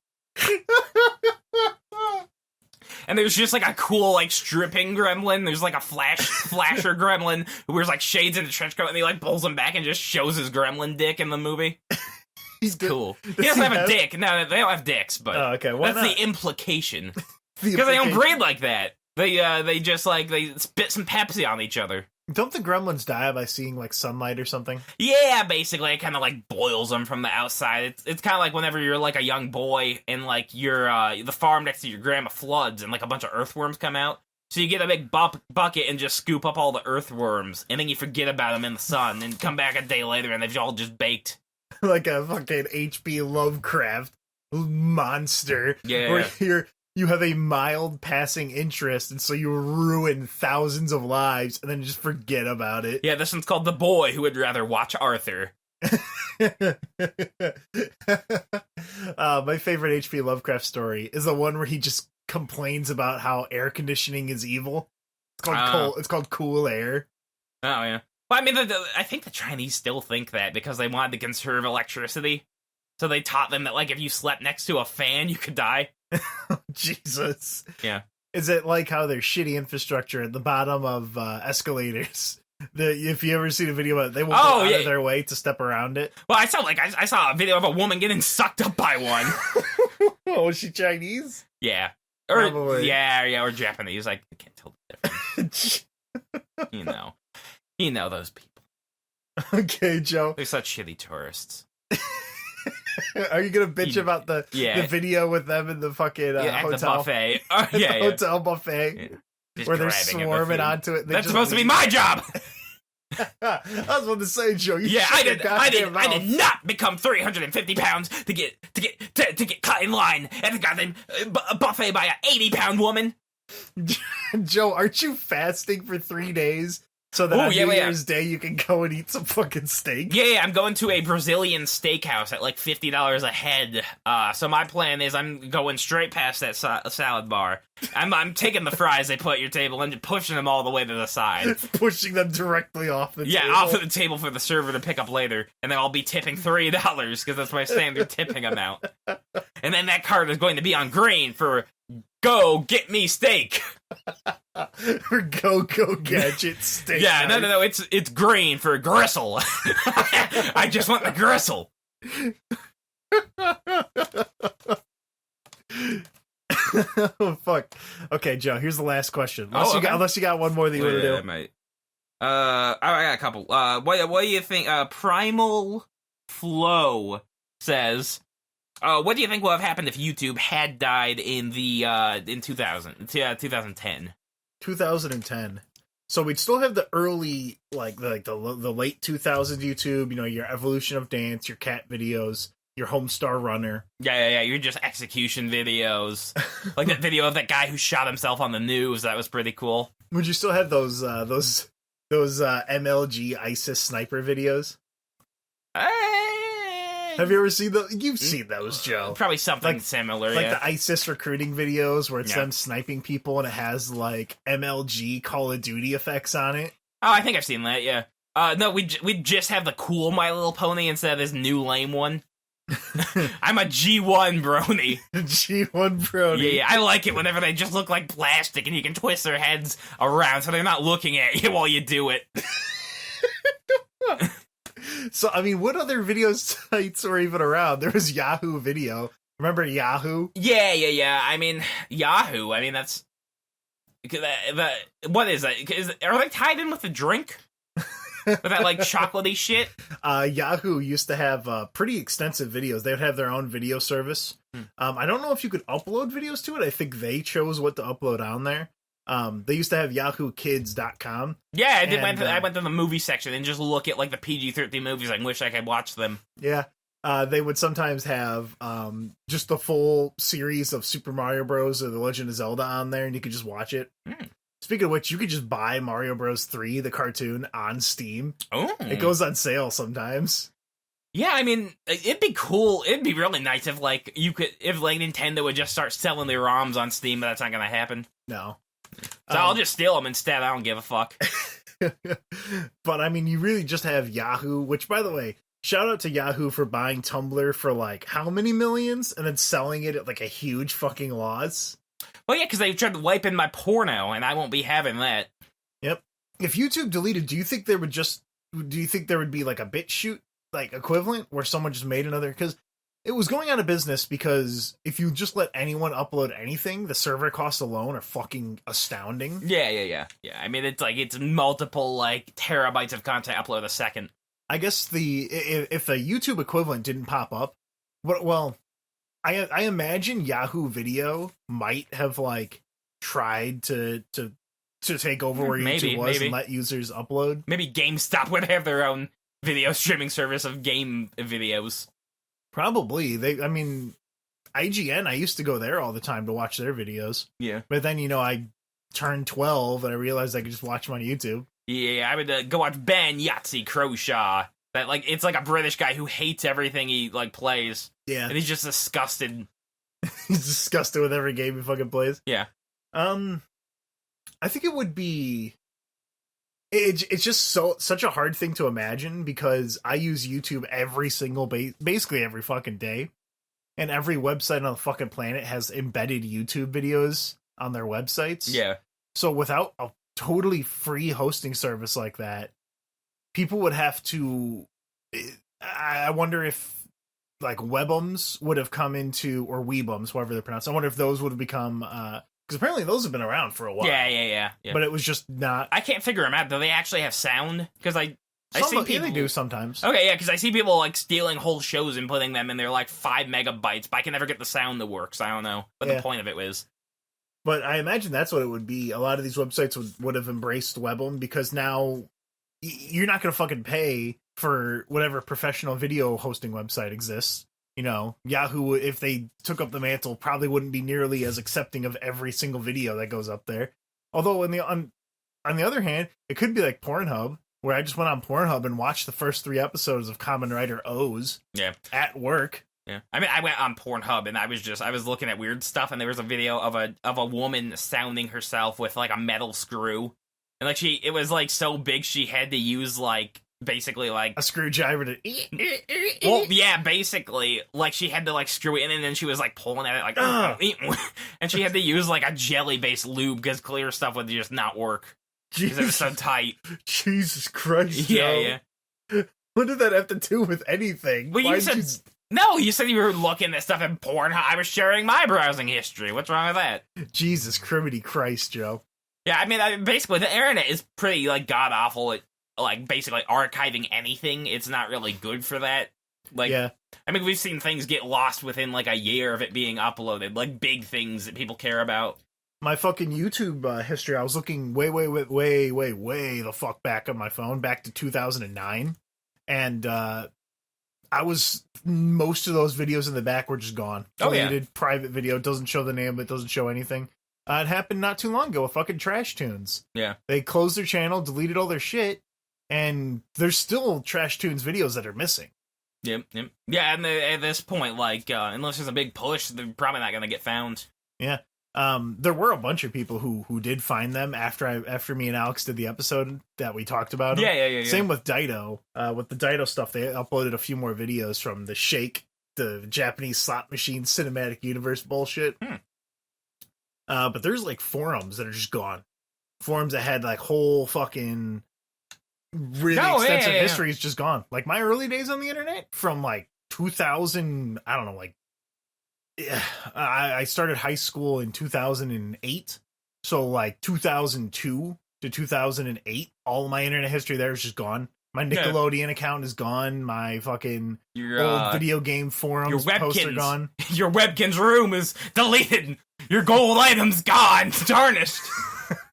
And there's just like a cool like stripping gremlin. There's like a flasher gremlin who wears like shades in a trench coat, and he like pulls him back and just shows his gremlin dick in the movie. He's cool. He doesn't have a dick. No, they don't have dicks, but okay, that's not? The implication. Because they don't breed like that. They just like they spit some Pepsi on each other. Don't the gremlins die by seeing like sunlight or something? Yeah, basically, it kind of like boils them from the outside. It's kind of like whenever you're like a young boy and like you're the farm next to your grandma floods and like a bunch of earthworms come out. So you get a big bucket and just scoop up all the earthworms, and then you forget about them in the sun and come back a day later and they've all just baked. Like a fucking H.P. Lovecraft monster. Yeah. Where you have a mild passing interest, and so you ruin thousands of lives, and then just forget about it. Yeah, this one's called The Boy Who Would Rather Watch Arthur. My favorite H.P. Lovecraft story is the one where he just complains about how air conditioning is evil. It's called Cool Air. Oh, yeah. Well, I mean, I think the Chinese still think that because they wanted to conserve electricity. So they taught them that, like, if you slept next to a fan, you could die. Jesus. Yeah. Is it like how there's shitty infrastructure at the bottom of escalators? If you ever seen a video about it, they won't go out of their way to step around it. Well, I saw a video of a woman getting sucked up by one. Oh, was she Chinese? Yeah. Probably. Or Japanese. I can't tell the difference. You know those people. Okay, Joe. They're such shitty tourists. Are you gonna bitch about the video with them in the fucking at hotel the buffet? Hotel buffet where they're swarming onto it. That's supposed to be my job. I was about to say, Joe. I did not become 350 pounds to get cut in line at the goddamn buffet by an 80-pound woman. Joe, aren't you fasting for 3 days? So that on New Year's Day you can go and eat some fucking steak? Yeah, I'm going to a Brazilian steakhouse at like $50 a head. So my plan is I'm going straight past that salad bar. I'm taking the fries they put at your table and pushing them all the way to the side. Pushing them directly off the table. Yeah, off of the table for the server to pick up later. And then I'll be tipping $3 because that's my standard tipping amount. And then that card is going to be on green for Go Get Me Steak. For Go-Go Gadget steak Yeah, knife. no, it's green for gristle. I just want the gristle. Oh, fuck. Okay, Joe, here's the last question. Unless you got one more that you want to do. Mate. I got a couple. What do you think? Primal Flow says, what do you think would have happened if YouTube had died in the in 2010? 2010. So we'd still have the early, the late 2000s YouTube, you know, your evolution of dance, your cat videos, your Homestar Runner. Yeah, you're just execution videos. Like that video of that guy who shot himself on the news, that was pretty cool. Would you still have those MLG ISIS sniper videos? Have you ever seen those? You've seen those, Joe. Probably something similar, like yeah. the ISIS recruiting videos where it's them sniping people and it has, like, MLG Call of Duty effects on it. Oh, I think I've seen that, yeah. No, we just have the cool My Little Pony instead of this new lame one. I'm a G1 brony. G1 brony. Yeah, I like it whenever they just look like plastic and you can twist their heads around so they're not looking at you while you do it. So, I mean, what other video sites were even around? There was Yahoo Video. Remember Yahoo? Yeah. I mean, Yahoo. I mean, that's... what is that? Are they tied in with the drink? With that, like, chocolatey shit? Yahoo used to have pretty extensive videos. They would have their own video service. I don't know if you could upload videos to it. I think they chose what to upload on there. They used to have yahookids.com. Yeah, I went to the movie section and just look at, like, the PG-13 movies. I wish I could watch them. Yeah. They would sometimes have just the full series of Super Mario Bros. Or The Legend of Zelda on there, and you could just watch it. Speaking of which, you could just buy Mario Bros. 3, the cartoon, on Steam. Oh. It goes on sale sometimes. Yeah, I mean, it'd be cool. It'd be really nice if, like, Nintendo would just start selling their ROMs on Steam, but that's not gonna happen. No. So I'll just steal them instead. I don't give a fuck. But, I mean, you really just have Yahoo, which, by the way, shout out to Yahoo for buying Tumblr for, like, how many millions? And then selling it at, like, a huge fucking loss. Well, yeah, because they tried to wipe in my porno, and I won't be having that. Yep. If YouTube deleted, do you think there would be, like, a BitChute, like, equivalent, where someone just made another? Because it was going out of business because if you just let anyone upload anything, the server costs alone are fucking astounding. Yeah. I mean, it's multiple, like, terabytes of content upload a second. I guess if the YouTube equivalent didn't pop up, I imagine Yahoo Video might have, like, tried to take over where YouTube was and let users upload. Maybe GameStop would have their own video streaming service of game videos. Probably. IGN, I used to go there all the time to watch their videos. Yeah. But then, I turned 12 and I realized I could just watch them on YouTube. Yeah, I would go watch Ben Yahtzee Croshaw. That, like, it's like a British guy who hates everything he, like, plays. Yeah. And he's just disgusted. He's disgusted with every game he fucking plays. Yeah. I think it would be... It's just such a hard thing to imagine because I use YouTube every single basically every fucking day, and every website on the fucking planet has embedded YouTube videos on their websites. Yeah. So without a totally free hosting service like that, people would have to. I wonder if, like, Webums would have come into, or Weebums, however they're pronounced. I wonder if those would have become. Because apparently those have been around for a while. Yeah. But it was just not... I can't figure them out. Do they actually have sound? Because I see people... Yeah, they do sometimes. Okay, yeah, because I see people, like, stealing whole shows and putting them in their, like, 5 megabytes, but I can never get the sound to work, so I don't know what the point of it was. But I imagine that's what it would be. A lot of these websites would have embraced Webum, because now you're not going to fucking pay for whatever professional video hosting website exists. Yahoo, if they took up the mantle, probably wouldn't be nearly as accepting of every single video that goes up there. Although, on the other hand, it could be like Pornhub, where I just went on Pornhub and watched the first 3 episodes of Kamen Rider O's at work. Yeah, I mean, I went on Pornhub and I was looking at weird stuff, and there was a video of a woman sounding herself with, like, a metal screw, and, like, it was, like, so big she had to use, like, basically like a screwdriver to. well, yeah, basically like she had to like screw it in, and then she was like pulling at it like, and she had to use like a jelly-based lube because clear stuff would just not work because it was so tight. Jesus Christ! Yeah, yeah. What did that have to do with anything? Well, you said no. You said you were looking at stuff in porn. I was sharing my browsing history. What's wrong with that? Jesus criminy Christ, Joe. Yeah, I mean, basically, the internet is pretty like god awful at like basically archiving anything. It's not really good for that. Like, yeah. I mean, we've seen things get lost within like a year of it being uploaded, like big things that people care about. My fucking YouTube history, I was looking way the fuck back on my phone, back to 2009. And I was, most of those videos in the back were just gone. Deleted, private video, doesn't show the name, it doesn't show anything. It happened not too long ago with fucking Trash Tunes. Yeah. They closed their channel, deleted all their shit, and there's still Trash Tunes videos that are missing. Yep. Yeah, and at this point, like, unless there's a big push, they're probably not going to get found. Yeah. There were a bunch of people who did find them after me and Alex did the episode that we talked about. Yeah. Same with Dido. With the Dido stuff, they uploaded a few more videos from the Shake, the Japanese slot machine cinematic universe bullshit. But there's like forums that are just gone. Forums that had like whole fucking really extensive history is just gone. Like my early days on the internet from like 2000, I don't know, like I started high school in 2008. So like 2002 to 2008, all of my internet history there is just gone. My Nickelodeon account is gone. My fucking old video game forums posts are gone. Your Webkin's room is deleted. Your gold item's gone. Tarnished.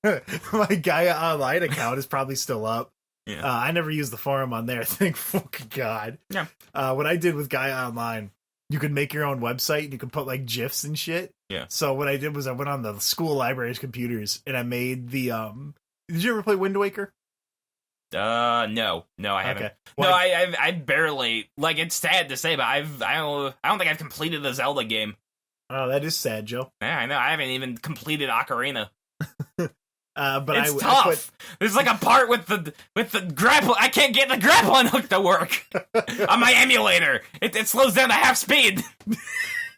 My Gaia Online account is probably still up. Yeah. I never used the forum on there. Thank fucking God. Yeah. What I did with Gaia Online, you could make your own website and you could put like GIFs and shit. Yeah. So what I did was I went on the school library's computers and I made the Did you ever play Wind Waker? No, I haven't. Okay. Well, no, I barely, like, it's sad to say, but I don't think I've completed the Zelda game. Oh, that is sad, Joe. Yeah, I know. I haven't even completed Ocarina. But it's tough. There's like a part with the grapple. I can't get the grappling hook to work on my emulator. It slows down to half speed.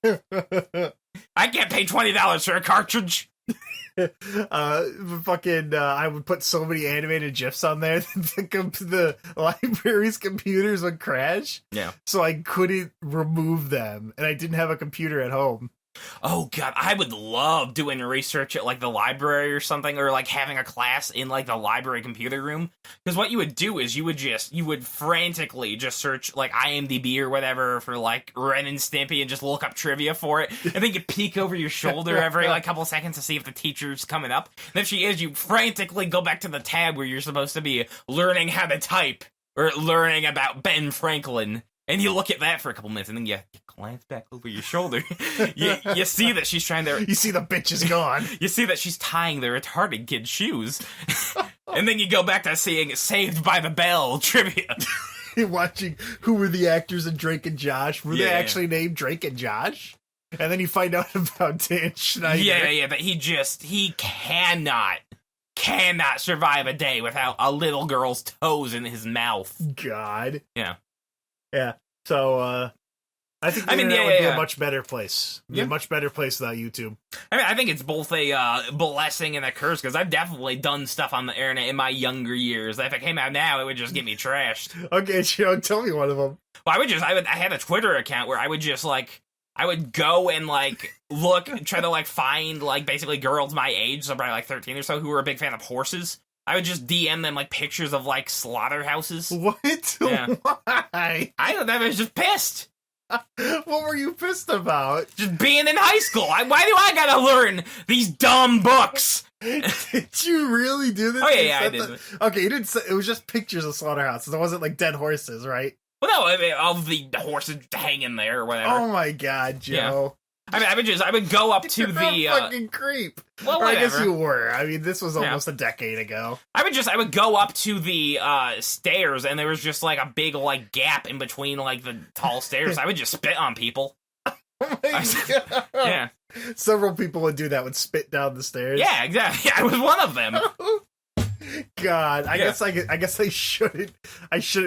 I can't pay $20 for a cartridge. I would put so many animated GIFs on there that the library's computers would crash. Yeah. So I couldn't remove them, and I didn't have a computer at home. Oh god, I would love doing research at like the library or something, or like having a class in like the library computer room. Because what you would do is you would frantically just search like IMDb or whatever for like Ren and Stimpy and just look up trivia for it, and then you peek over your shoulder every like couple seconds to see if the teacher's coming up. And if she is, you frantically go back to the tab where you're supposed to be learning how to type or learning about Ben Franklin. And you look at that for a couple minutes, and then you glance back over your shoulder. you see that she's trying to... You see the bitch is gone. You see that she's tying the retarded kid's shoes. And then you go back to seeing Saved by the Bell trivia. Watching who were the actors in Drake and Josh. Were they actually named Drake and Josh? And then you find out about Dan Schneider. Yeah, but he cannot survive a day without a little girl's toes in his mouth. God. Yeah. Yeah, so I think the internet would be a much better place. A much better place without YouTube. I mean, I think it's both a blessing and a curse, because I've definitely done stuff on the internet in my younger years. If it came out now, it would just get me trashed. Okay, Joe, tell me one of them. Well, I had a Twitter account where I would just, like, I would go and, like, look, try to, like, find, like, basically girls my age, so probably, like, 13 or so, who were a big fan of horses. I would just DM them, like, pictures of, like, slaughterhouses. What? Yeah. Why? I don't know, I was just pissed. What were you pissed about? Just being in high school. Why do I gotta learn these dumb books? Did you really do this? Oh, yeah, I did. Okay, you didn't say, it was just pictures of slaughterhouses. It wasn't, like, dead horses, right? Well, no, I mean, all the horses hanging there or whatever. Oh, my God, Joe. Yeah. I mean, I would go up to the fucking creep. Well, I guess you were. I mean, this was almost a decade ago. I would go up to the stairs, and there was just like a big like gap in between like the tall stairs. I would just spit on people. Oh my God. Yeah. Several people would do that. Would spit down the stairs. Yeah, exactly. I was one of them. God, I guess I shouldn't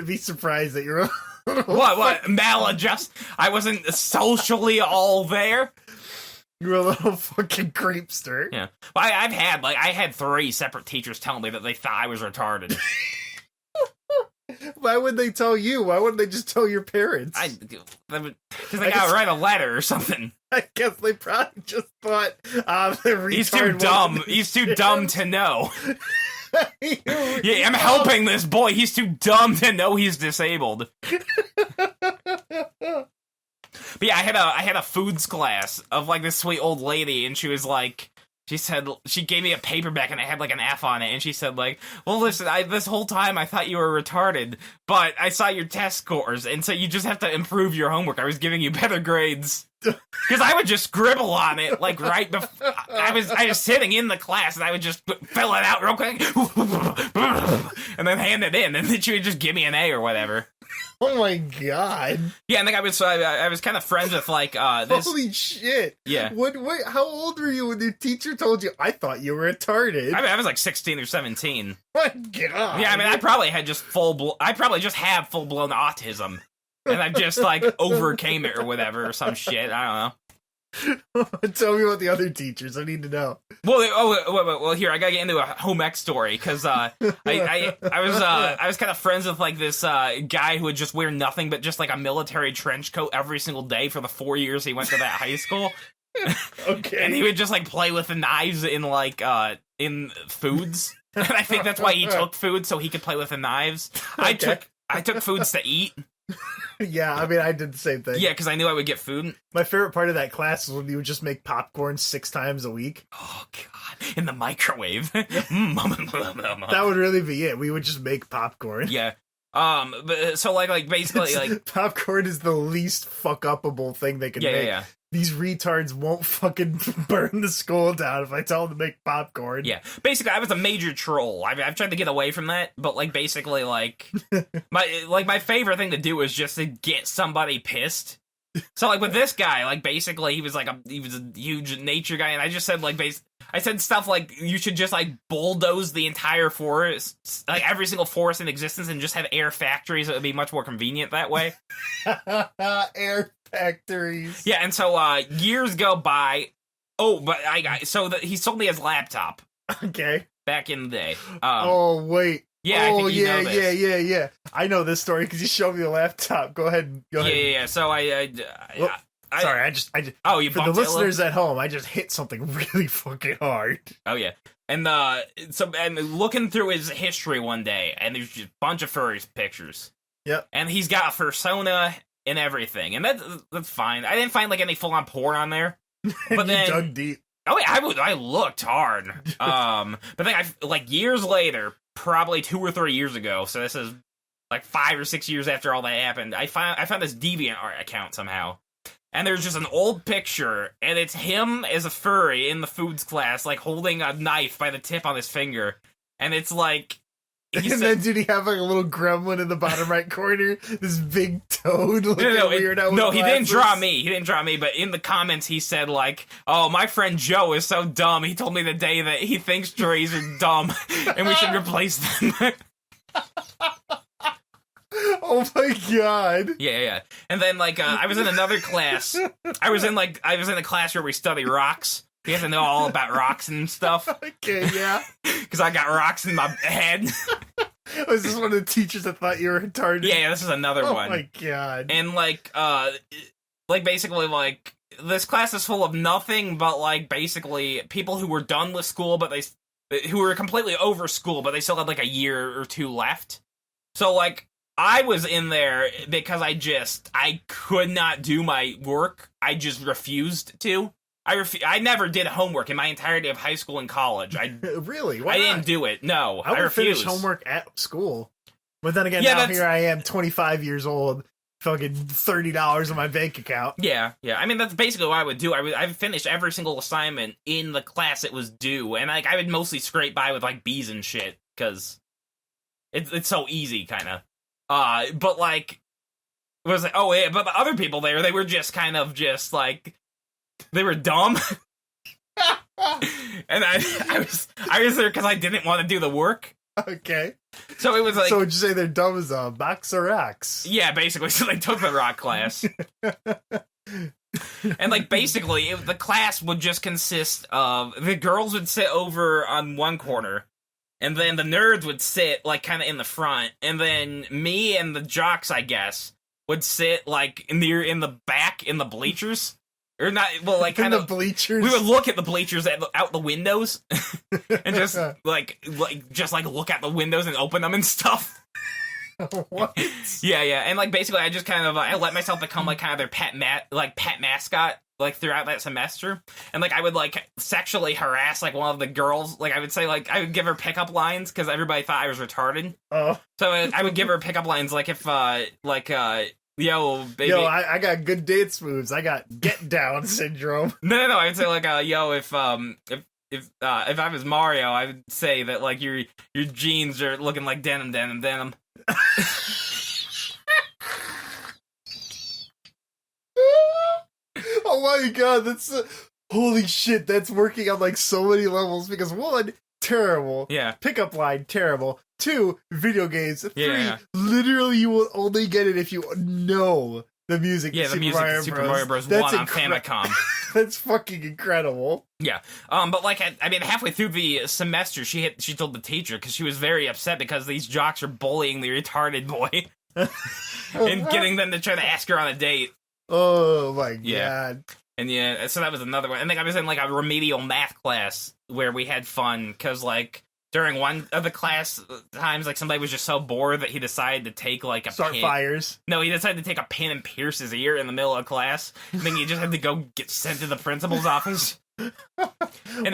be surprised that you're a What maladjust? I wasn't socially all there. You're a little fucking creepster. Yeah, well, I had 3 separate teachers tell me that they thought I was retarded. Why would they tell you? Why wouldn't they just tell your parents? Because they gotta write a letter or something. I guess they probably just thought the he's too dumb. He's too dumb to know. Yeah, I'm helping this boy. He's too dumb to know he's disabled. But yeah, I had a foods class of like this sweet old lady, and she was like, she gave me a paperback and it had like an F on it, and she said like, well listen, this whole time I thought you were retarded, but I saw your test scores, and so you just have to improve your homework. I was giving you better grades. Because I would just scribble on it, like right before I was sitting in the class, and I would just fill it out real quick, and then hand it in, and then she would just give me an A or whatever. Oh my god! Yeah, and like I was kind of friends with like this. Holy shit! Yeah. What? How old were you when your teacher told you? I thought you were retarded. I mean, I was like 16 or 17. My god! Yeah, I mean, I probably had just I probably just have full blown autism. And I just, like, overcame it or whatever, or some shit. I don't know. Tell me about the other teachers. I need to know. Well, here, I gotta get into a home ec story, because I was kind of friends with, like, this guy who would just wear nothing but just, like, a military trench coat every single day for the 4 years he went to that high school. Okay. And he would just, like, play with the knives in, like, in foods. And I think that's why he took food, so he could play with the knives. Okay. I took foods to eat. Yeah, I mean, I did the same thing. Yeah, because I knew I would get food. My favorite part of that class was when you would just make popcorn 6 times a week. Oh, God. In the microwave. That would really be it. We would just make popcorn. Yeah. But, so, like basically, like... Popcorn is the least fuck-upable thing they can make. Yeah. These retards won't fucking burn the school down if I tell them to make popcorn. Yeah. Basically, I was a major troll. I've tried to get away from that, but, like, basically, like... my favorite thing to do is just to get somebody pissed. So, like, with this guy, like, basically, he was a huge nature guy, and I just said, like, I said stuff like, you should just, like, bulldoze the entire forest, like, every single forest in existence, and just have air factories. It would be much more convenient that way. Air factories. Yeah, and so, years go by. Oh, but he sold me his laptop. Okay. Back in the day. Oh, wait. Yeah, oh, I think you know this. Yeah. I know this story because you showed me the laptop. Go ahead. Yeah. So sorry, I just. Oh, you for the listeners at home, I just hit something really fucking hard. Oh yeah, and looking through his history one day, and there's just a bunch of furry pictures. Yep. And he's got a fursona and everything, and that's fine. I didn't find like any full on porn on there, but then dug deep. Oh yeah, I looked hard. But then like years later. Probably 2 or 3 years ago, so this is like 5 or 6 years after all that happened. I found this DeviantArt account somehow, and there's just an old picture, and it's him as a furry in the foods class, like holding a knife by the tip on his finger, and it's like. Then did he have like a little gremlin in the bottom right corner? This big toad looking weird out. No, he didn't draw me. He didn't draw me, but in the comments he said like, "Oh, my friend Joe is so dumb. He told me the day that he thinks trees are dumb, and we should replace them." Oh my god. Yeah. And then like I was in another class. I was in a class where we study rocks. We have to know all about rocks and stuff. Okay, yeah. Because I got rocks in my head. Was this one of the teachers that thought you were retarded? Yeah, this is another one. Oh my god. And like basically like this class is full of nothing but like basically people who were done with school, but who were completely over school, but they still had like a year or 2 left. So like I was in there because I could not do my work. I just refused to. I never did homework in my entirety of high school and college. Really? Why I not? didn't do it. No, I would finish homework at school. But then again, now here I am, 25 years old, fucking $30 in my bank account. Yeah. I mean, that's basically what I would do. I would finish every single assignment in the class it was due, and like I would mostly scrape by with like B's and shit because it's so easy, kind of. But like, it was like, oh yeah, but the other people there, they were just kind of just like. They were dumb, and I was there because I didn't want to do the work. Okay. So it was like, so would you say they're dumb as a box of rocks? yeah, basically. So they took the rock class. And like basically the class would just consist of the girls would sit over on one corner, and then the nerds would sit like kind of in the front, and then me and the jocks, I guess, would sit like in the back in the bleachers. Or not, well, like kind of bleachers. We would look at the bleachers out the windows, and just like look at the windows and open them and stuff. What? Yeah, and like basically, I just kind of I let myself become like kind of their pet mascot like throughout that semester, and like I would like sexually harass like one of the girls. Like I would say like I would give her pickup lines because everybody thought I was retarded. Oh, so I would give her pickup lines like if yo, baby. Yo, I got good dance moves. I got get down syndrome. No. I would say like, yo, if I was Mario, I would say that like your jeans are looking like denim. Oh my god, that's holy shit. That's working on like so many levels because one, terrible. Yeah. Pickup line, terrible. 2, video games. 3, Yeah. Literally you will only get it if you know the music. Yeah, the music in Super Mario Bros. 1 on Famicom. That's fucking incredible. Yeah. But like, I mean, halfway through the semester, she told the teacher because she was very upset because these jocks are bullying the retarded boy and getting them to try to ask her on a date. Oh my god. And yeah, so that was another one. And like I was in like a remedial math class where we had fun because like during one of the class times, like somebody was just so bored that he decided to take like a start pin. fires. No, he decided to take a pin and pierce his ear in the middle of class. And then he just had to go get sent to the principal's office. And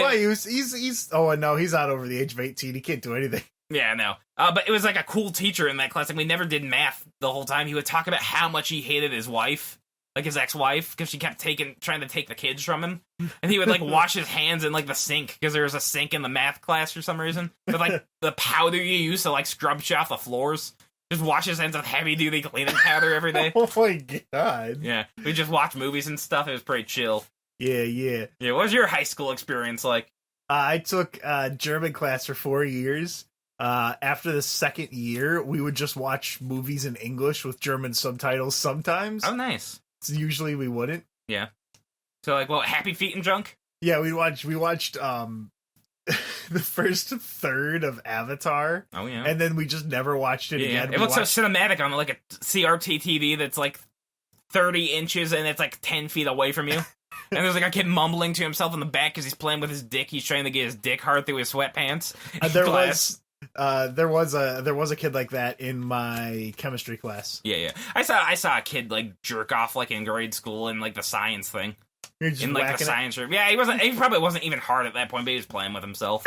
why? He's oh no, he's not over the age of 18. He can't do anything. Yeah, no. But it was like a cool teacher in that class. Like we never did math the whole time. He would talk about how much he hated his wife. Like his ex-wife, because she kept trying to take the kids from him, and he would like wash his hands in like the sink because there was a sink in the math class for some reason. But like the powder you use to like scrub shit off the floors, just wash his hands with heavy-duty cleaning powder every day. Oh my god! Yeah, we just watch movies and stuff. It was pretty chill. Yeah. What was your high school experience like? I took German class for 4 years. After the second year, we would just watch movies in English with German subtitles sometimes. Oh, nice. Usually we wouldn't. Yeah. So like, what, Happy Feet and Junk? Yeah, we watched the first third of Avatar. Oh yeah. And then we just never watched it again. It looks so cinematic on like a CRT TV that's like 30 inches and it's like 10 feet away from you. And there's like a kid mumbling to himself in the back because he's playing with his dick. He's trying to get his dick hard through his sweatpants. There was a kid like that in my chemistry class. Yeah. I saw a kid like jerk off like in grade school in like the science thing. In like the science room. Yeah, he probably wasn't even hard at that point, but he was playing with himself.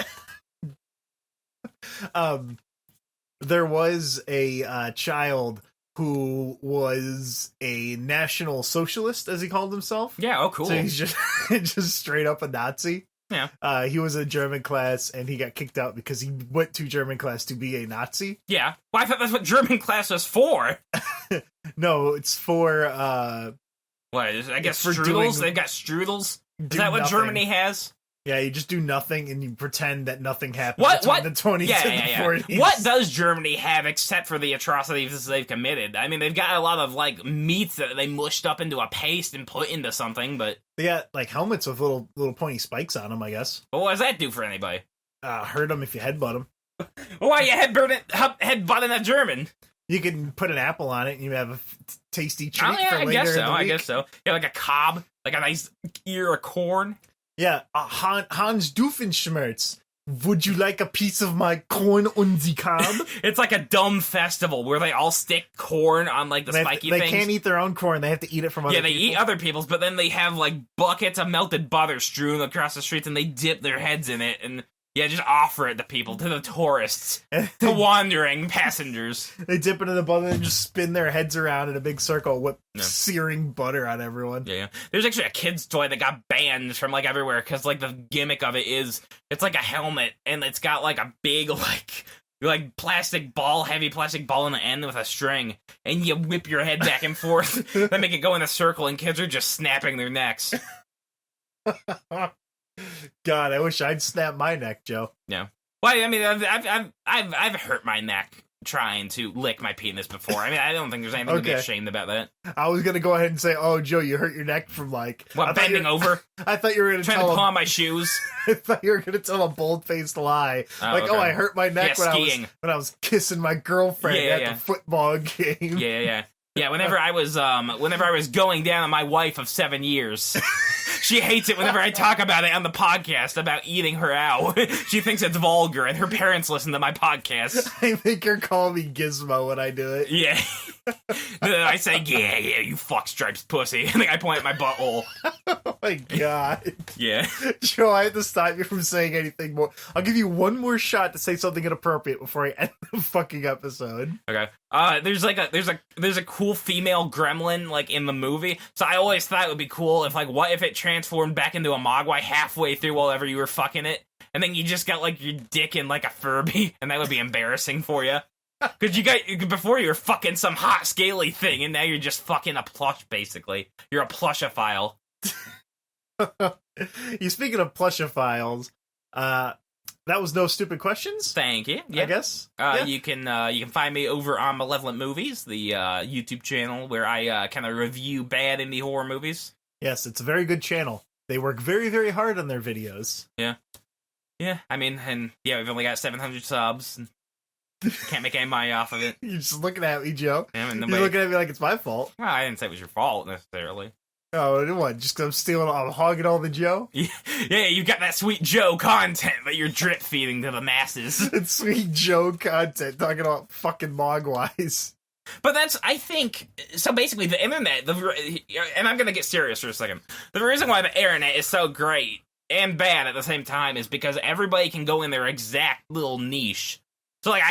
There was a child who was a National Socialist, as he called himself. Yeah, oh cool. So he's just straight up a Nazi. Yeah. He was in German class, and he got kicked out because he went to German class to be a Nazi. Yeah. Well, I thought that's what German class was for. No, it's for, what, I guess strudels? They've got strudels? Is that what nothing. Germany has? Yeah, you just do nothing, and you pretend that nothing happened between the 20s and the 40s. What does Germany have except for the atrocities they've committed? I mean, they've got a lot of, like, meats that they mushed up into a paste and put into something, but... They got, like, helmets with little pointy spikes on them, I guess. Well, what does that do for anybody? Hurt them if you headbutt them. Well, why are you headbutting a German? You can put an apple on it, and you have a tasty treat for later in the week. I guess so. Yeah, like a cob, like a nice ear of corn. Yeah, Hans Doofenshmirtz. Would you like a piece of my corn on the cob? It's like a dumb festival where they all stick corn on like the spiky things. They can't eat their own corn. They have to eat it from other people. Yeah, they eat other people's, but then they have like buckets of melted butter strewn across the streets and they dip their heads in it and just offer it to people, to the tourists, to wandering passengers. They dip it in the butter and just spin their heads around in a big circle with searing butter on everyone. Yeah. There's actually a kid's toy that got banned from like everywhere because like the gimmick of it is it's like a helmet and it's got like a big like plastic ball, heavy plastic ball in the end with a string, and you whip your head back and forth, then make it go in a circle, and kids are just snapping their necks. God, I wish I'd snap my neck, Joe. Yeah. Well, I mean, I've hurt my neck trying to lick my penis before. I mean, I don't think there's anything to be ashamed about that. I was gonna go ahead and say, "Oh, Joe, you hurt your neck from like bending over." I thought you were gonna trying to pull on my shoes. I thought you were gonna tell a bold-faced lie, okay. I hurt my neck skiing. when I was kissing my girlfriend at the football game. Yeah. Whenever I was going down on my wife of 7 years. She hates it whenever I talk about it on the podcast about eating her out. She thinks it's vulgar, and her parents listen to my podcast. I think you're calling me Gizmo when I do it. Yeah. I say, yeah, you fuck Stripes pussy. And then I point at my butthole. Oh my god. Yeah. Joe, I have to stop you from saying anything more. I'll give you one more shot to say something inappropriate before I end the fucking episode. Okay. There's a cool female gremlin like in the movie. So I always thought it would be cool if what if it transformed back into a mogwai halfway through whenever you were fucking it, and then you just got like your dick in like a Furby, and that would be embarrassing for you. Because before you were fucking some hot scaly thing, and now you're just fucking a plush basically. You're a plushophile. You speaking of plushophiles, that was no stupid questions. Thank you. Yeah. I guess. You can find me over on Malevolent Movies, the YouTube channel where I kind of review bad indie horror movies. Yes, it's a very good channel. They work very, very hard on their videos. Yeah. I mean, and we've only got 700 subs. Can't make any money off of it. You're just looking at me, Joe. Yeah, You're looking at me like it's my fault. Well, I didn't say it was your fault necessarily. Oh, what? Just 'cause I'm hogging all the Joe? Yeah, you got that sweet Joe content that you're drip feeding to the masses. It's sweet Joe content, talking about fucking mogwais. But I think, so basically the internet, and I'm gonna get serious for a second. The reason why the internet is so great and bad at the same time is because everybody can go in their exact little niche. So like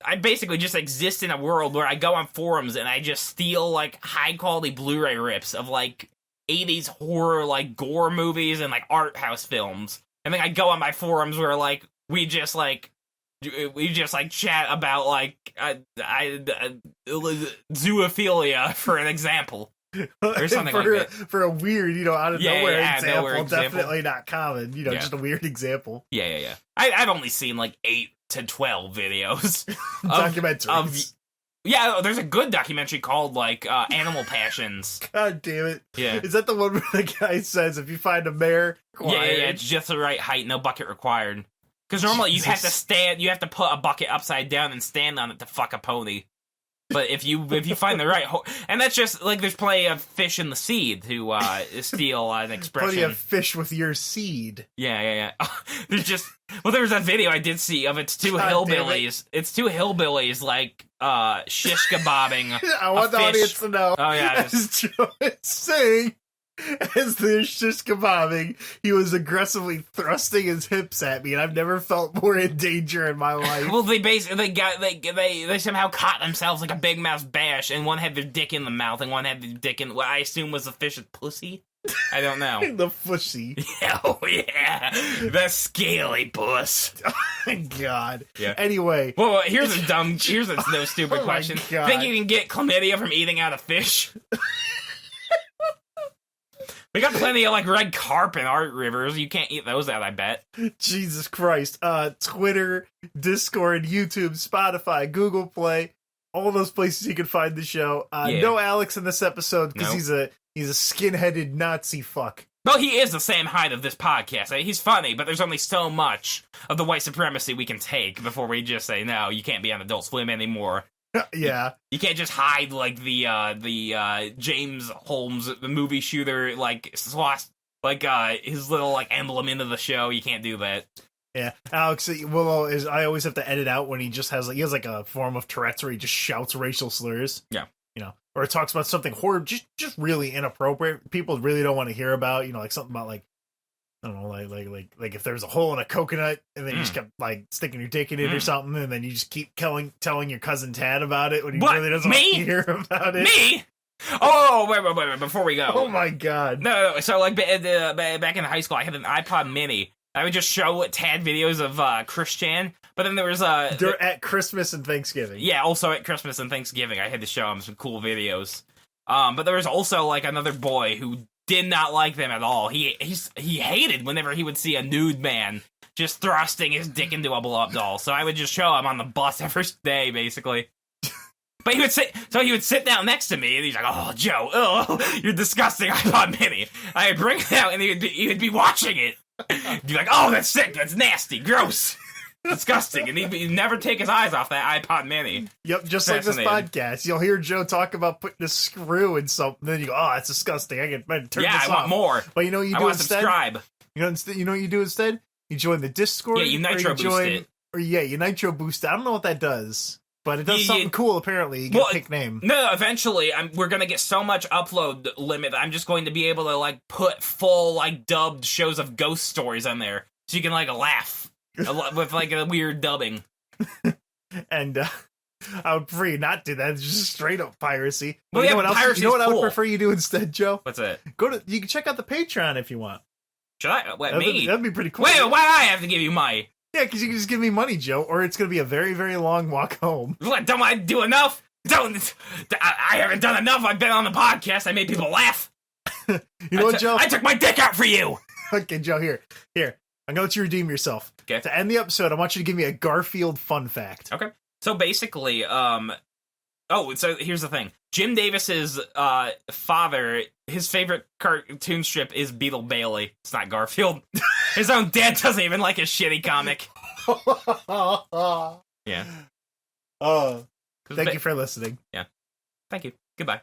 I basically just exist in a world where I go on forums and I just steal like high quality Blu-ray rips of like 80s horror like gore movies and like art house films. And then I go on my forums where like we just chat about like zoophilia for an example. Or something like that. For a weird, out of nowhere example, nowhere example. Definitely not common, just a weird example. Yeah. I've only seen like 8 to 12 videos. Documentaries. There's a good documentary called like Animal Passions. God damn it. Yeah. Is that the one where the guy says if you find a mare, quiet? Yeah, it's just the right height, no bucket required. Because normally you have to put a bucket upside down and stand on it to fuck a pony. But if you find the right and that's just like there's plenty of fish in the seed to steal an expression. Plenty of fish with your seed. Yeah. There's a video I did see of it's two hillbillies. It's two hillbillies like shish kebabbing. I want the audience to know. Oh yeah, as Joe is saying, as they're shish kebabbing, he was aggressively thrusting his hips at me, and I've never felt more in danger in my life. Well, they somehow caught themselves like a big mouth bash, and one had their dick in the mouth, and one had their dick in what I assume was the fish's pussy. I don't know. The pussy. Oh yeah, the scaly puss. Oh my god. Yeah. Anyway, well, here's a no stupid question. God. Think you can get chlamydia from eating out of fish? We got plenty of like red carp and art rivers. You can't eat those out, I bet. Jesus Christ. Twitter, Discord, YouTube, Spotify, Google Play, all those places you can find the show. No Alex in this episode because he's a skin-headed Nazi fuck. Well, he is the same height of this podcast. He's funny, but there's only so much of the white supremacy we can take before we just say, no, you can't be on Adult Swim anymore. Yeah. You can't just hide like the James Holmes, the movie shooter, like his little like emblem into the show. You can't do that. Yeah, Alex Willow I always have to edit out when he has like a form of Tourette's where he just shouts racial slurs. Yeah. Or it talks about something horrible, just really inappropriate. People really don't want to hear about, like something about like, I don't know, like if there's a hole in a coconut and then you just kept like sticking your dick in it or something, and then you just keep telling your cousin Tad about it when he really doesn't want to hear about it. Me? Oh, wait, before we go. Oh my god. No, so like back in high school, I had an iPod Mini. I would just show Tad videos of Christian, but then there was at Christmas and Thanksgiving. Yeah, also at Christmas and Thanksgiving, I had to show him some cool videos. But there was also like another boy who did not like them at all. He hated whenever he would see a nude man just thrusting his dick into a blow-up doll. So I would just show him on the bus every day, basically. But he would sit down next to me, and he's like, "Oh, Joe, you're disgusting, iPod Mini." I'd bring it out, and he would be watching it. He'd be like, "Oh, that's sick, that's nasty, gross, disgusting," and he'd never take his eyes off that iPod Mini. Yep, just like this podcast. You'll hear Joe talk about putting a screw in something, then you go, "Oh, that's disgusting. I can turn this off." Yeah, I want more. But you know what you do instead? Subscribe. You know what you do instead? You join the Discord. Yeah, you nitro boost it. Or you nitro boost it. I don't know what that does. But it does something cool, apparently. You get a pick name. No, eventually, we're going to get so much upload limit that I'm just going to be able to, like, put full, like, dubbed shows of ghost stories on there. So you can, like, laugh with, like, a weird dubbing. And, I would prefer you not do that. It's just straight up piracy. Well, you know what else? You know what cool. I would prefer you do instead, Joe? What's it? You can check out the Patreon if you want. Should I? What, me? That'd be pretty cool. Wait, why do I have to give you money? Yeah, because you can just give me money, Joe, or it's going to be a very, very long walk home. What, don't I do enough? I haven't done enough. I've been on the podcast. I made people laugh. You know what, Joe? I took my dick out for you. Okay, Joe, here. I'm going to let you redeem yourself. Okay. To end the episode, I want you to give me a Garfield fun fact. Okay. So basically, so here's the thing. Jim Davis's father, his favorite cartoon strip is Beetle Bailey. It's not Garfield. His own dad doesn't even like his shitty comic. Yeah. Oh. Thank you for listening. Yeah. Thank you. Goodbye.